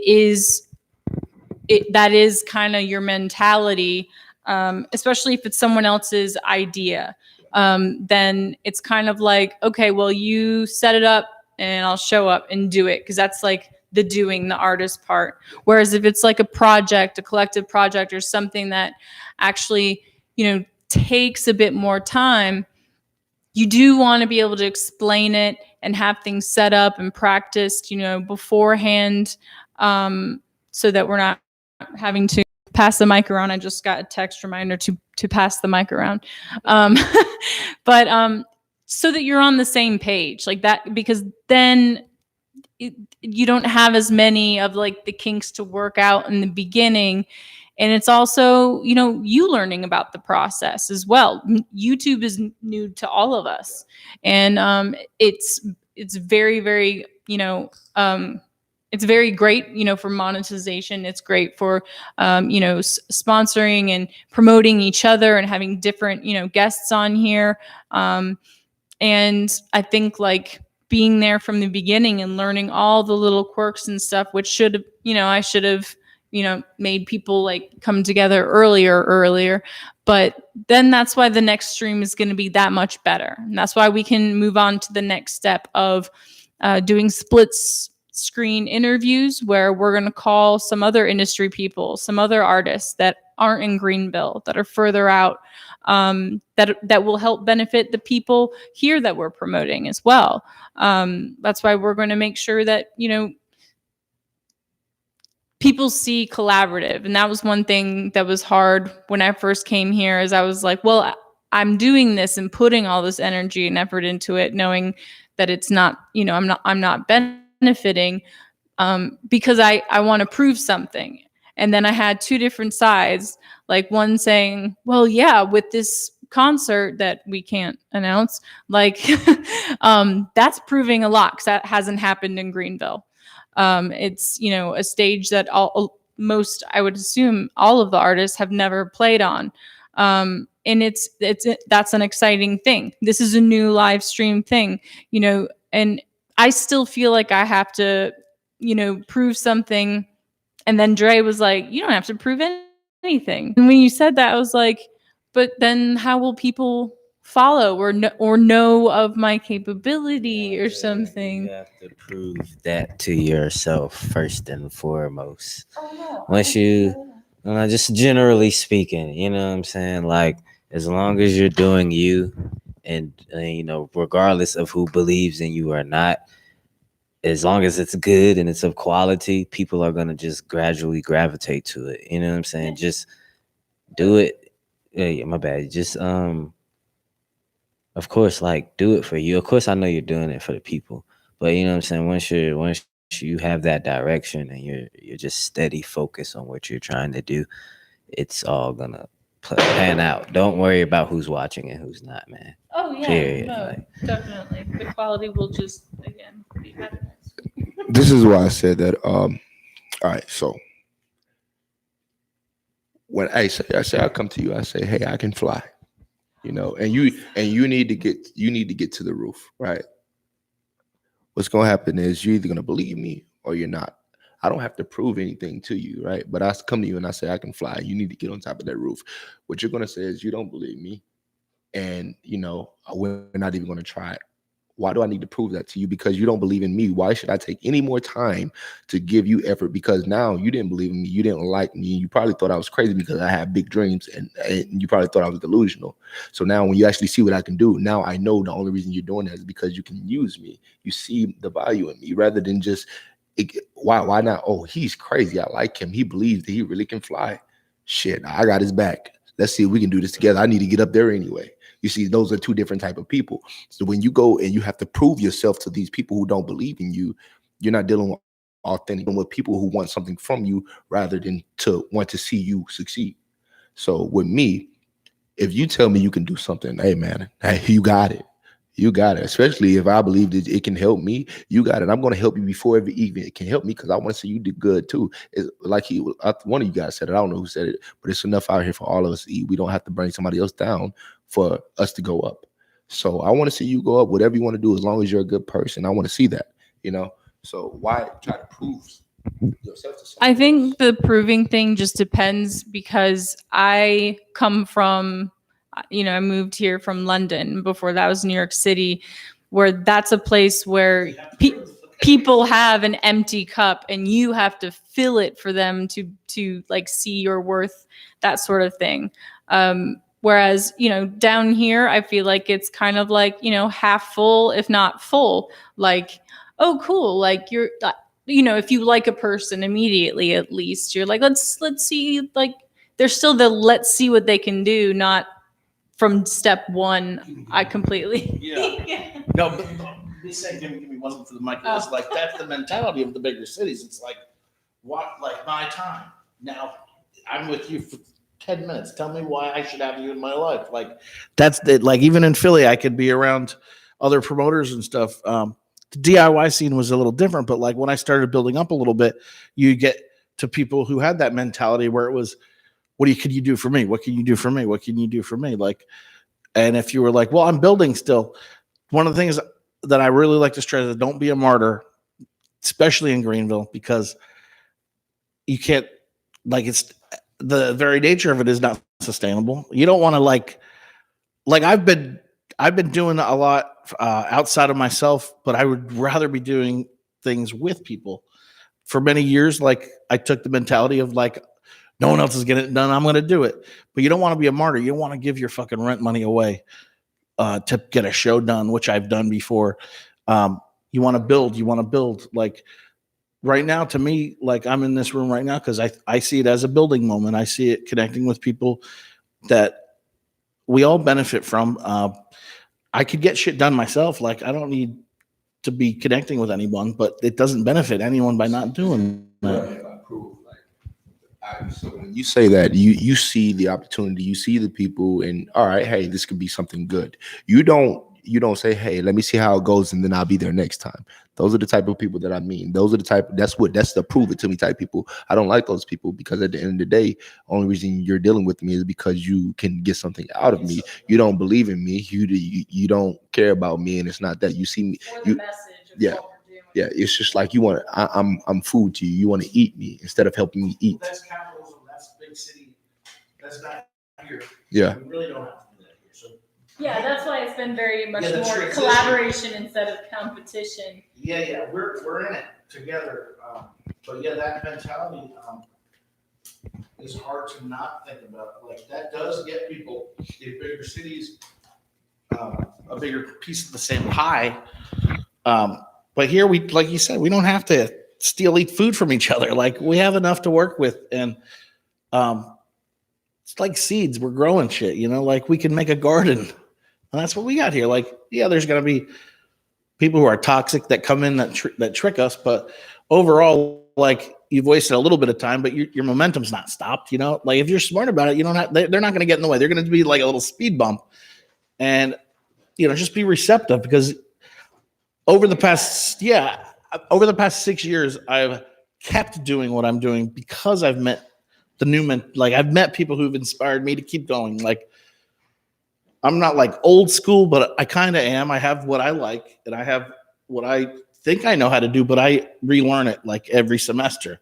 is kind of your mentality, especially if it's someone else's idea. Then it's kind of like, okay, well, you set it up and I'll show up and do it. Cause that's like the doing, the artist part. Whereas if it's like a project, a collective project or something that actually, you know, takes a bit more time, you do want to be able to explain it and have things set up and practiced, you know, beforehand, so that we're not having to pass the mic around. I just got a text reminder to pass the mic around. But so that you're on the same page like that, because then you don't have as many of like the kinks to work out in the beginning. And it's also, you know, you learning about the process as well. YouTube is new to all of us. And it's very, very, you know, it's very great, you know, for monetization. It's great for, you know, sponsoring and promoting each other and having different, you know, guests on here. And I think like being there from the beginning and learning all the little quirks and stuff, which should, you know, I should have, you know, made people like come together earlier. But then that's why the next stream is going to be that much better. And that's why we can move on to the next step of doing split screen interviews where we're going to call some other industry people, some other artists that aren't in Greenville, that are further out, that will help benefit the people here that we're promoting as well. That's why we're going to make sure that, you know, people see collaborative. And that was one thing that was hard when I first came here, is I was like, well, I'm doing this and putting all this energy and effort into it, knowing that it's not, you know, I'm not benefiting, because I want to prove something. And then I had two different sides, like one saying, well, yeah, with this concert that we can't announce, like, that's proving a lot, because that hasn't happened in Greenville. It's, you know, a stage that most, I would assume, all of the artists have never played on. And that's an exciting thing. This is a new live stream thing, you know, and I still feel like I have to, you know, prove something. And then Dre was like, you don't have to prove anything. And when you said that, I was like, but then how will people follow or know of my capability or something? You have to prove that to yourself first and foremost. Oh, no. Once you, just generally speaking, you know what I'm saying? Like, as long as you're doing you, and you know, regardless of who believes in you or not, as long as it's good and it's of quality, people are gonna just gradually gravitate to it. You know what I'm saying? Just do it. Yeah, my bad. Just of course, like, do it for you. Of course, I know you're doing it for the people, but you know what I'm saying? Once you have that direction and you're just steady focused on what you're trying to do, it's all gonna pan out. Don't worry about who's watching and who's not, man. Oh yeah, Period. no, Like, definitely. The quality will just, again, be better. This is why I said that. All right, so when I say I come to you, I say, hey, I can fly, you know, and you need to get to the roof, right? What's gonna happen is you're either gonna believe me or you're not. I don't have to prove anything to you, right? But I come to you and I say I can fly. You need to get on top of that roof. What you're gonna say is you don't believe me, and you know we're not even gonna try it. Why do I need to prove that to you? Because you don't believe in me. Why should I take any more time to give you effort? Because now you didn't believe in me. You didn't like me. You probably thought I was crazy because I had big dreams, and you probably thought I was delusional. So now when you actually see what I can do, now I know the only reason you're doing that is because you can use me. You see the value in me rather than just, why not? Oh, he's crazy. I like him. He believes that he really can fly. Shit, I got his back. Let's see if we can do this together. I need to get up there anyway. You see, those are two different type of people. So when you go and you have to prove yourself to these people who don't believe in you, you're not dealing with authentic, with people who want something from you rather than to want to see you succeed. So with me, if you tell me you can do something, hey man, hey, you got it. You got it. Especially if I believe that it can help me, you got it. I'm going to help you before it can help me because I want to see you do good too. It's like one of you guys said it. I don't know who said it, but it's enough out here for all of us to eat. We don't have to bring somebody else down for us to go up. So I want to see you go up. Whatever you want to do, as long as you're a good person, I want to see that. So why try to prove yourself to somebody I think the proving thing just depends because I come from, I moved here from London. Before that was New York City, where that's a place where people have an empty cup and you have to fill it for them to like see your worth, that sort of thing. Whereas, down here, I feel like it's kind of like, half full, if not full, like, oh, cool. Like you're, if you like a person immediately, at least you're like, let's see, like there's still the, let's see what they can do. Not from step one. I completely. Yeah. No, but this saying, give me one for the mic. It's like, that's the mentality of the bigger cities. It's like, what, like my time. Now I'm with you for 10 minutes. Tell me why I should have you in my life. Like that's it. Like even in Philly, I could be around other promoters and stuff. The DIY scene was a little different, but like when I started building up a little bit, you get to people who had that mentality where it was, can you do for me? What can you do for me? What can you do for me? Like, and if you were like, well, I'm building still. One of the things that I really like to stress is don't be a martyr, especially in Greenville, because you can't, like, it's the very nature of it is not sustainable. You don't want to like I've been doing a lot outside of myself, but I would rather be doing things with people. For many years, like I took the mentality of like, no one else is getting it done, I'm going to do it. But you don't want to be a martyr. You don't want to give your fucking rent money away to get a show done, which I've done before. You want to build. Like right now, to me, like I'm in this room right now because I see it as a building moment. I see it connecting with people that we all benefit from. I could get shit done myself. Like I don't need to be connecting with anyone, but it doesn't benefit anyone by not doing that. So when you say that, you see the opportunity, you see the people, and all right, hey, this could be something good. You don't say, hey, let me see how it goes, and then I'll be there next time. Those are the type of people that I mean. Those are the type. That's the prove it to me type people. I don't like those people because at the end of the day, only reason you're dealing with me is because you can get something out of me. You don't believe in me. You don't care about me, and it's not that you see me. Yeah, it's just like you want. I'm food to you. You want to eat me instead of helping me eat. That's capitalism. That's big city. That's not here. Yeah. We really don't have to do that here. So Yeah, that's why it's been very much more collaboration instead of competition. Yeah, we're in it together. But yeah, that mentality is hard to not think about. Like that does get people in bigger cities a bigger piece of the same pie. But here we, like you said, we don't have to eat food from each other. Like we have enough to work with, and it's like seeds. We're growing shit, like we can make a garden, and that's what we got here. Like, yeah, there's gonna be people who are toxic that come in that trick us, but overall, like you've wasted a little bit of time, but your momentum's not stopped. Like if you're smart about it, you don't have. They're not gonna get in the way. They're gonna be like a little speed bump, and just be receptive because. Over the past 6 years, I've kept doing what I'm doing because I've met the new men. Like I've met people who've inspired me to keep going. Like I'm not like old school, but I kind of am. I have what I like and I have what I think I know how to do, but I relearn it like every semester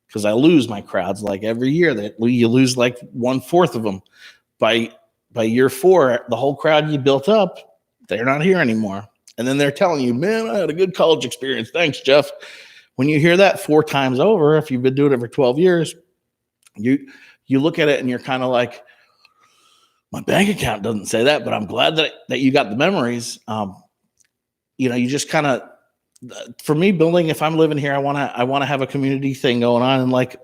because I lose my crowds like every year. That you lose like 1/4 of them. By year 4, the whole crowd you built up, they're not here anymore. And then they're telling you, man, I had a good college experience. Thanks, Jeff. When you hear that 4 times over, if you've been doing it for 12 years, you look at it and you're kind of like, my bank account doesn't say that, but I'm glad that you got the memories. You just kind of, for me, building, if I'm living here, I want to have a community thing going on. And like,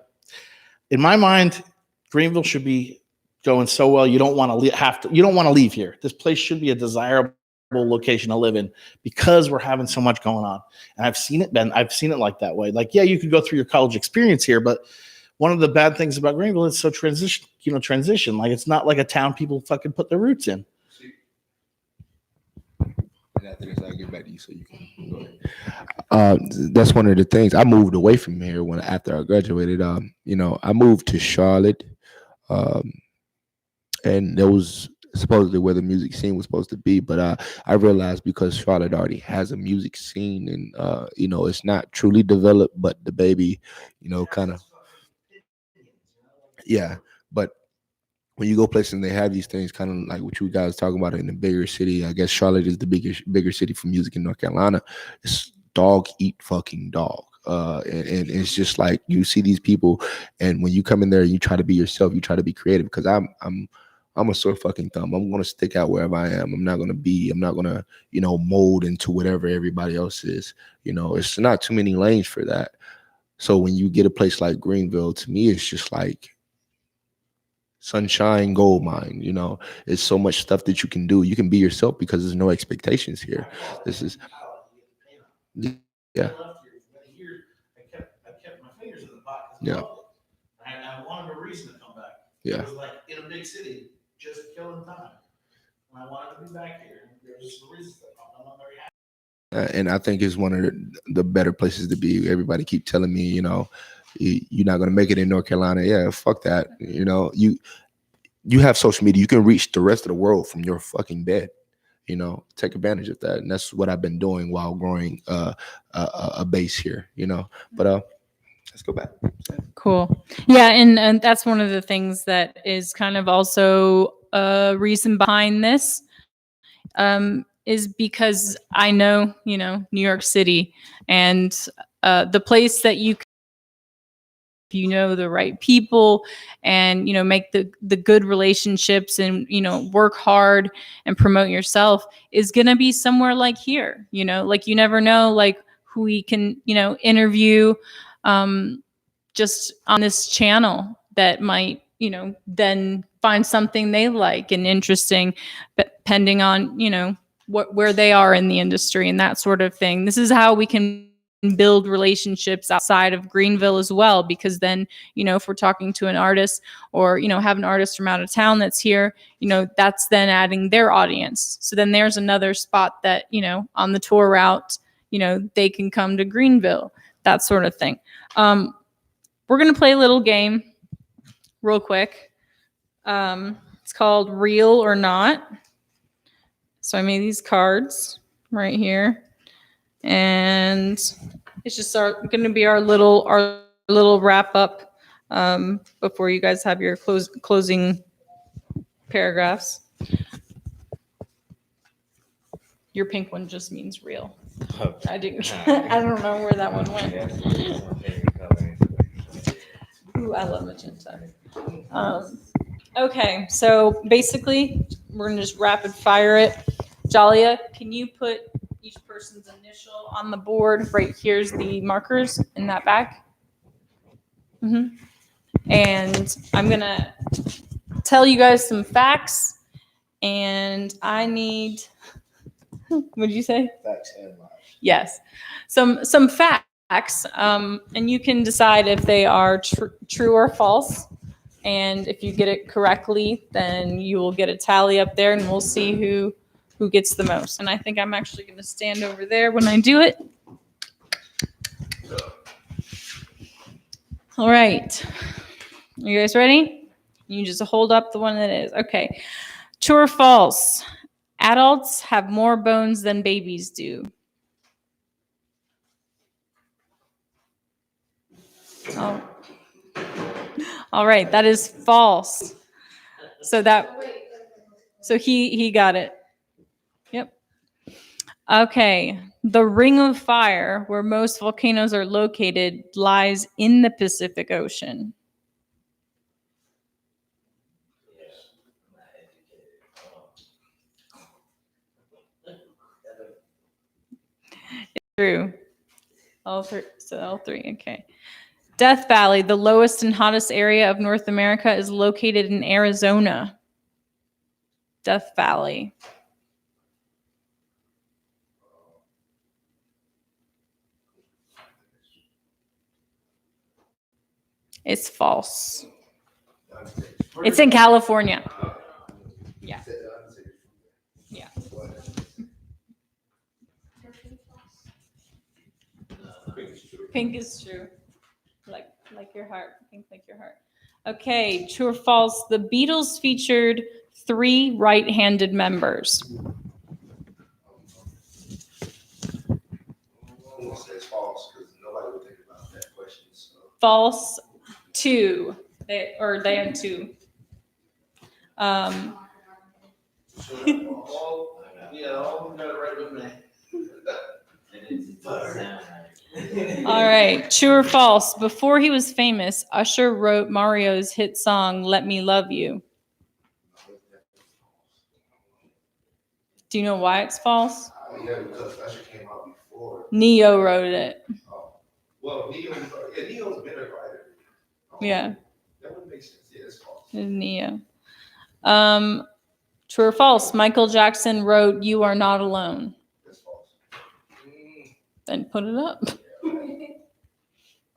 in my mind, Greenville should be going so well. You don't want to you don't want to leave here. This place should be a desirable location to live in because we're having so much going on. And I've seen it like that way. Like, yeah, you could go through your college experience here, but one of the bad things about Greenville is so transition. Like, it's not like a town people fucking put their roots in. And after this, I'll get back to you so you can go ahead. That's one of the things. I moved away from here after I graduated. I moved to Charlotte, and that was supposedly where the music scene was supposed to be. But I realized because Charlotte already has a music scene, and it's not truly developed, but the baby, kind of, yeah. But when you go places and they have these things, kind of like what you guys talking about in the bigger city, I guess Charlotte is the bigger city for music in North Carolina. It's dog eat fucking dog. And it's just like you see these people, and when you come in there and you try to be yourself, you try to be creative, because I'm a sore fucking thumb. I'm gonna stick out wherever I am. I'm not gonna mold into whatever everybody else is. It's not too many lanes for that. So when you get a place like Greenville, to me, it's just like sunshine, gold mine. It's so much stuff that you can do. You can be yourself because there's no expectations here. This is, yeah. I kept my fingers in the pot. Yeah. I wanted a reason to come back. Yeah. It was like in a big city, just killing time. And I wanted to be back here. There's some reasons that I'm not very happy. And I think it's one of the better places to be. Everybody keep telling me, you're not going to make it in North Carolina. Yeah, fuck that. You have social media. You can reach the rest of the world from your fucking bed. Take advantage of that. And that's what I've been doing while growing a base here, But let's go back. Cool. Yeah, and that's one of the things that is kind of also a reason behind this, is because I know, New York City, and the place that you the right people, and make the good relationships, and work hard and promote yourself, is gonna be somewhere like here. Like, you never know, like, who we can interview just on this channel that might then find something they like and interesting, depending on where they are in the industry and that sort of thing. This is how we can build relationships outside of Greenville as well, because then if we're talking to an artist, or have an artist from out of town that's here, that's then adding their audience. So then there's another spot that on the tour route, they can come to Greenville, that sort of thing. We're gonna play a little game real quick. It's called Real or Not. So I made these cards right here, and it's just going to be our little wrap up before you guys have your closing paragraphs. Your pink one just means real. I didn't. I don't know where that one went. Ooh, I love magenta. Okay, so basically, we're gonna just rapid fire it. Jalia, can you put each person's initial on the board? Right here's the markers in that back. And I'm gonna tell you guys some facts, and I need. What did you say? Facts and lies. Yes, some facts, and you can decide if they are true or false. And if you get it correctly, then you will get a tally up there, and we'll see who gets the most. And I think I'm actually going to stand over there when I do it. All right. Are you guys ready? You just hold up the one that is. Okay. True or false? Adults have more bones than babies do. Oh. All right, that is false. So he got it. Yep. Okay. The Ring of Fire, where most volcanoes are located, lies in the Pacific Ocean. True. All three. So all three. Okay. Death Valley, the lowest and hottest area of North America, is located in Arizona. Death Valley. It's false. It's in California. Yeah. Yeah. Pink is true. Like your heart. Pink like your heart. Okay, true or false? The Beatles featured 3 right-handed members. It's false because nobody would think about that question. So. False. 2. They had 2. All right, true or false? Before he was famous, Usher wrote Mario's hit song "Let Me Love You." Do you know why it's false? Yeah, because Usher came out before. Neo wrote it. Well, Neo's been a writer. Yeah. That would make sense. Yeah, it's false. It's Neo. True or false? Michael Jackson wrote "You Are Not Alone." That's false. Then put it up.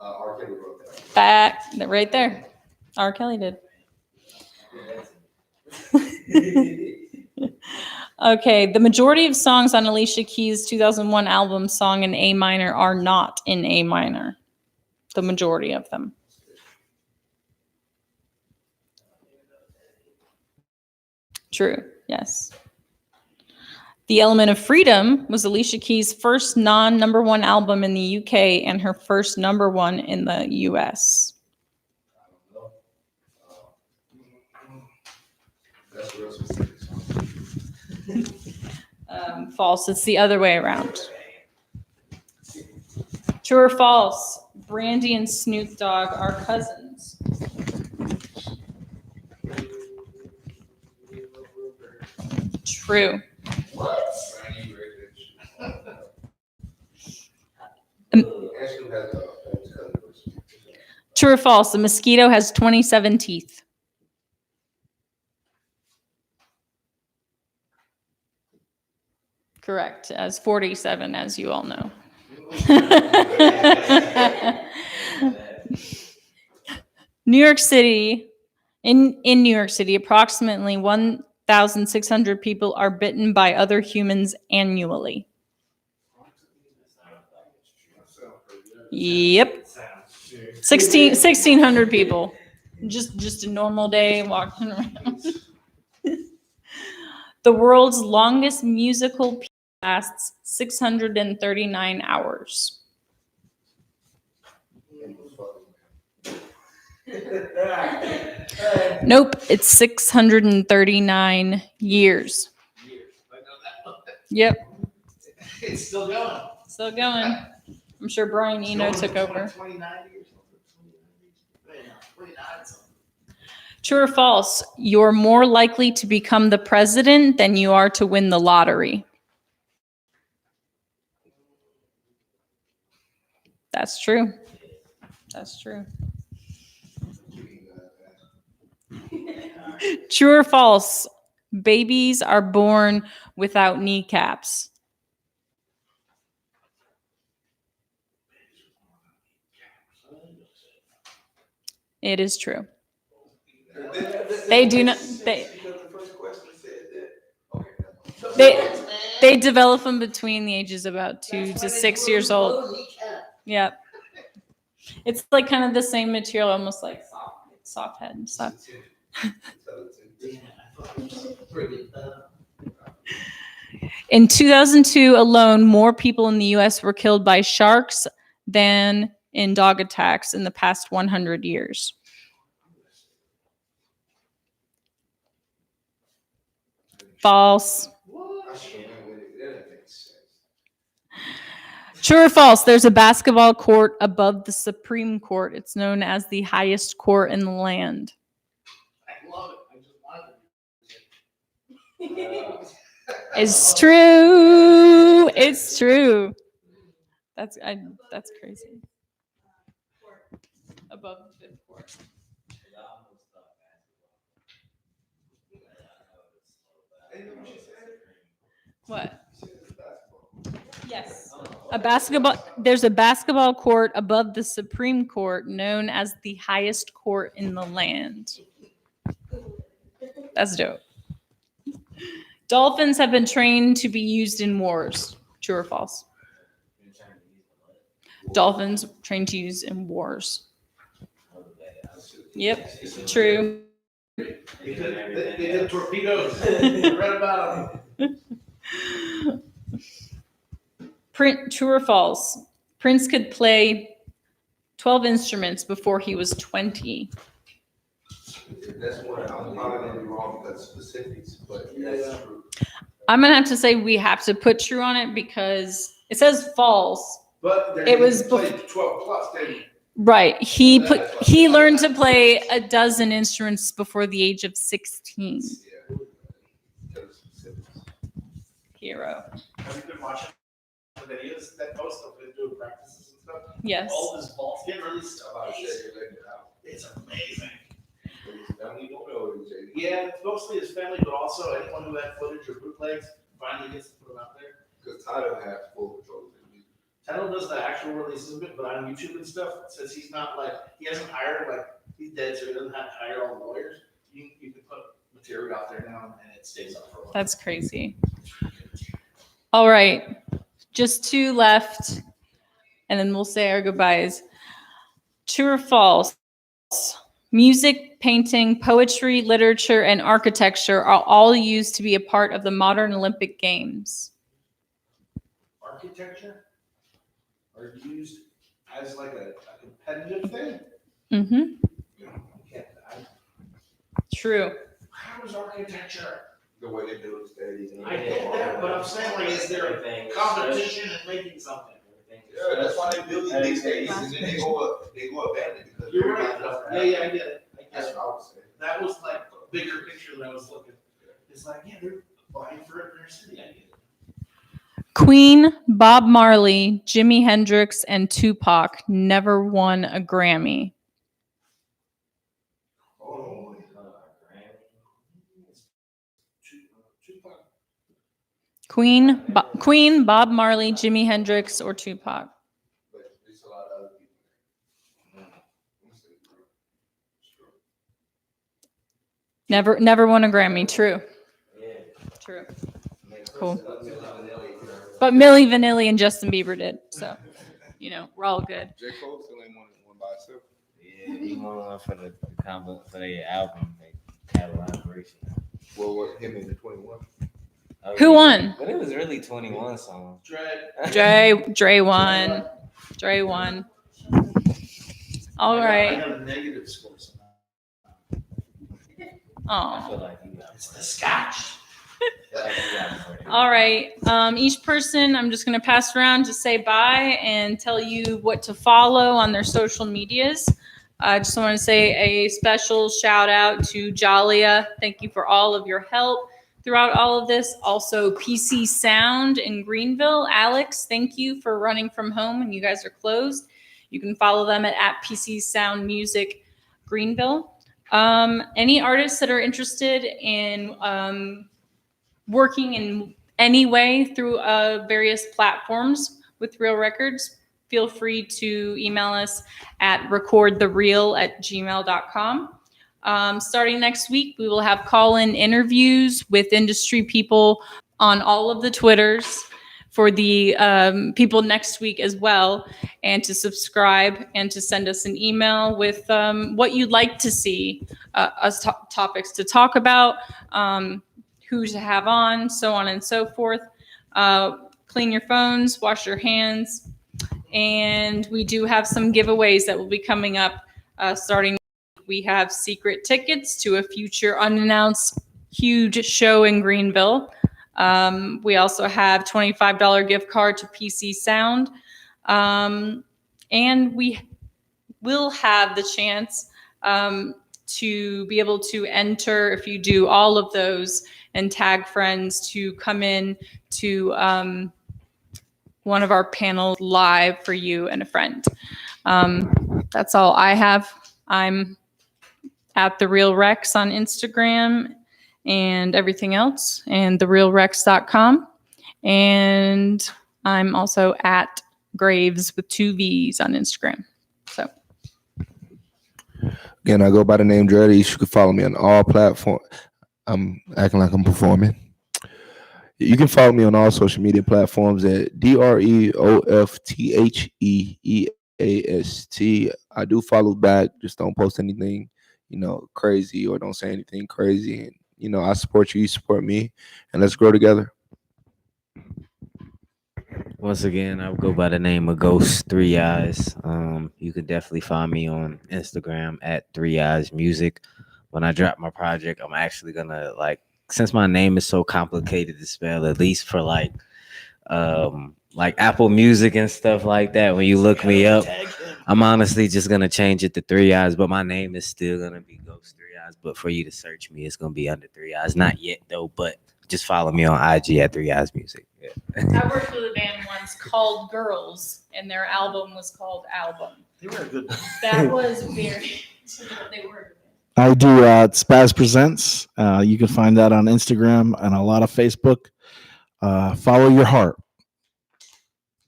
R. Kelly wrote that. Fact. Right there. R. Kelly did. Okay, the majority of songs on Alicia Keys' 2001 album Song in A Minor are not in A minor. The majority of them. True, yes. The Element of Freedom was Alicia Keys' first non-number 1 album in the UK and her first number 1 in the US. That's real specific. False. It's the other way around. True or false? Brandy and Snoop Dogg are cousins. True. True or false? A mosquito has 27 teeth. Correct. As 47, as you all know. New York City, in New York City, approximately 1,600 people are bitten by other humans annually. Yep. 1,600 people. Just a normal day walking around. The world's longest musical piece lasts 639 hours. Nope, it's 639 years. Yep. It's still going. Still going. I'm sure Brian Eno took over. 29 years. 29 something. True or false? You're more likely to become the president than you are to win the lottery. That's true. That's true. True or false? Babies are born without kneecaps. It is true. They do not. They develop them between the ages of about 2 to 6 years old. Yep. It's like kind of the same material, almost like soft head and stuff. In 2002 alone, more people in the U.S. were killed by sharks than in dog attacks in the past 100 years. False. True or false? There's a basketball court above the Supreme Court. It's known as the highest court in the land. I love it. I just wanted it. It's true. It's true. That's crazy. Above the fifth court. What? Yes. There's a basketball court above the Supreme Court known as the highest court in the land. That's dope. Dolphins have been trained to be used in wars. True or false? Dolphins trained to use in wars. Yep, true. They did torpedoes. I read about them. True or false? Prince could play 12 instruments before he was 20. That's what I'm probably gonna be wrong because specifics, but that's true. I'm gonna have to say we have to put true on it because it says false. But It was 12 plus, didn't he? Right. He learned to play a dozen instruments before the age of 16. Yeah. Because specifics. Hero. Have you been watching the videos that post of him doing practices and stuff? Yes. All his balls get released. It's It's amazing. family don't know it, JD. Yeah, it's mostly his family, but also anyone who had footage or bootlegs finally gets to put them out there. Because Tyler has full control of the music. Tidal does the actual releases of it, but on YouTube and stuff, since he's not like, he hasn't hired, like, he's dead, so he doesn't have to hire all the lawyers. You can put material out there now and it stays up for a while. That's crazy. All right. Just 2 left, and then we'll say our goodbyes. True or false? Music, painting, poetry, literature, and architecture are all used to be a part of the modern Olympic Games. Architecture are used as like a competitive thing. Mm-hmm. I True. How is architecture? The way they build stadiums. I get that, but I'm saying, like, is there a competition in making something? Yeah, that's why they build these big stadiums and then they go abandoned because You're right. everybody Yeah, I get it. That's what I would say. That was like a bigger picture that I was looking. It's like, yeah, they're vying for it in their city. I get it. Queen, Bob Marley, Jimi Hendrix, and Tupac never won a Grammy. Oh, Queen, Bob Marley, Jimi Hendrix, or Tupac. but there's a lot of other people. Never won a Grammy. True. True. Cool. But Milli Vanilli and Justin Bieber did. So, we're all good. J. Cole still ain't one by himself. Yeah, he won one for the combo for their album. They had a collaboration. Well, what him in the 21? Oh, Who yeah. won? But it was really 21 songs. Dre won. Dre won. All I right. got a negative score. I Oh. feel like you got It's the scotch. All right. Each person, I'm just going to pass around to say bye and tell you what to follow on their social medias. I just want to say a special shout out to Jalia. Thank you for all of your help throughout all of this. Also, PC Sound in Greenville. Alex, thank you for running from home when you guys are closed. You can follow them at PC Sound Music Greenville. Any artists that are interested in working in any way through various platforms with Real Records, feel free to email us at recordthereal@gmail.com. Starting next week, we will have call-in interviews with industry people on all of the Twitters for the people next week as well, and to subscribe and to send us an email with what you'd like to see us topics to talk about, who to have on, so on and so forth. Clean your phones, wash your hands, and we do have some giveaways that will be coming up starting. We have secret tickets to a future unannounced huge show in Greenville. We also have $25 gift card to PC Sound. And we will have the chance to be able to enter, if you do all of those and tag friends, to come in to one of our panels live for you and a friend. That's all I have. I'm at The Real Rex on Instagram and everything else, and therealrex.com. And I'm also at Graves with 2 V's on Instagram. So Again, I go by the name Dreddy. You can follow me on all platforms. I'm acting like I'm performing. You can follow me on all social media platforms at DREOFTHEEAST. I do follow back. Just don't post anything, crazy, or don't say anything crazy. And, I support you. You support me. And let's grow together. Once again, I'll go by the name of Ghost 3 Eyes. You can definitely find me on Instagram at 3 Eyes Music. When I drop my project, I'm actually gonna, since my name is so complicated to spell, at least for like Apple Music and stuff like that, when you look me up, I'm honestly just gonna change it to 3 Eyes, but my name is still gonna be Ghost 3 Eyes. But for you to search me, it's gonna be under 3 Eyes. Not yet though, but just follow me on IG at 3 Eyes Music. Yeah. I worked with a band once called Girls, and their album was called Album. They were good. That was very. They were. I do Spazz Presents. You can find that on Instagram and a lot of Facebook. Follow your heart.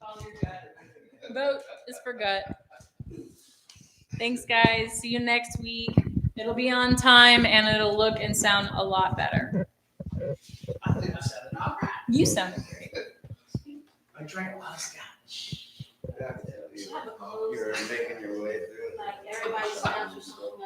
Follow your gut. Vote is for gut. Thanks, guys. See you next week. It'll be on time, and it'll look and sound a lot better. I think I said it all right. You sounded great. I drank a lot of scotch. You're making your way through it. Like everybody's scotch was so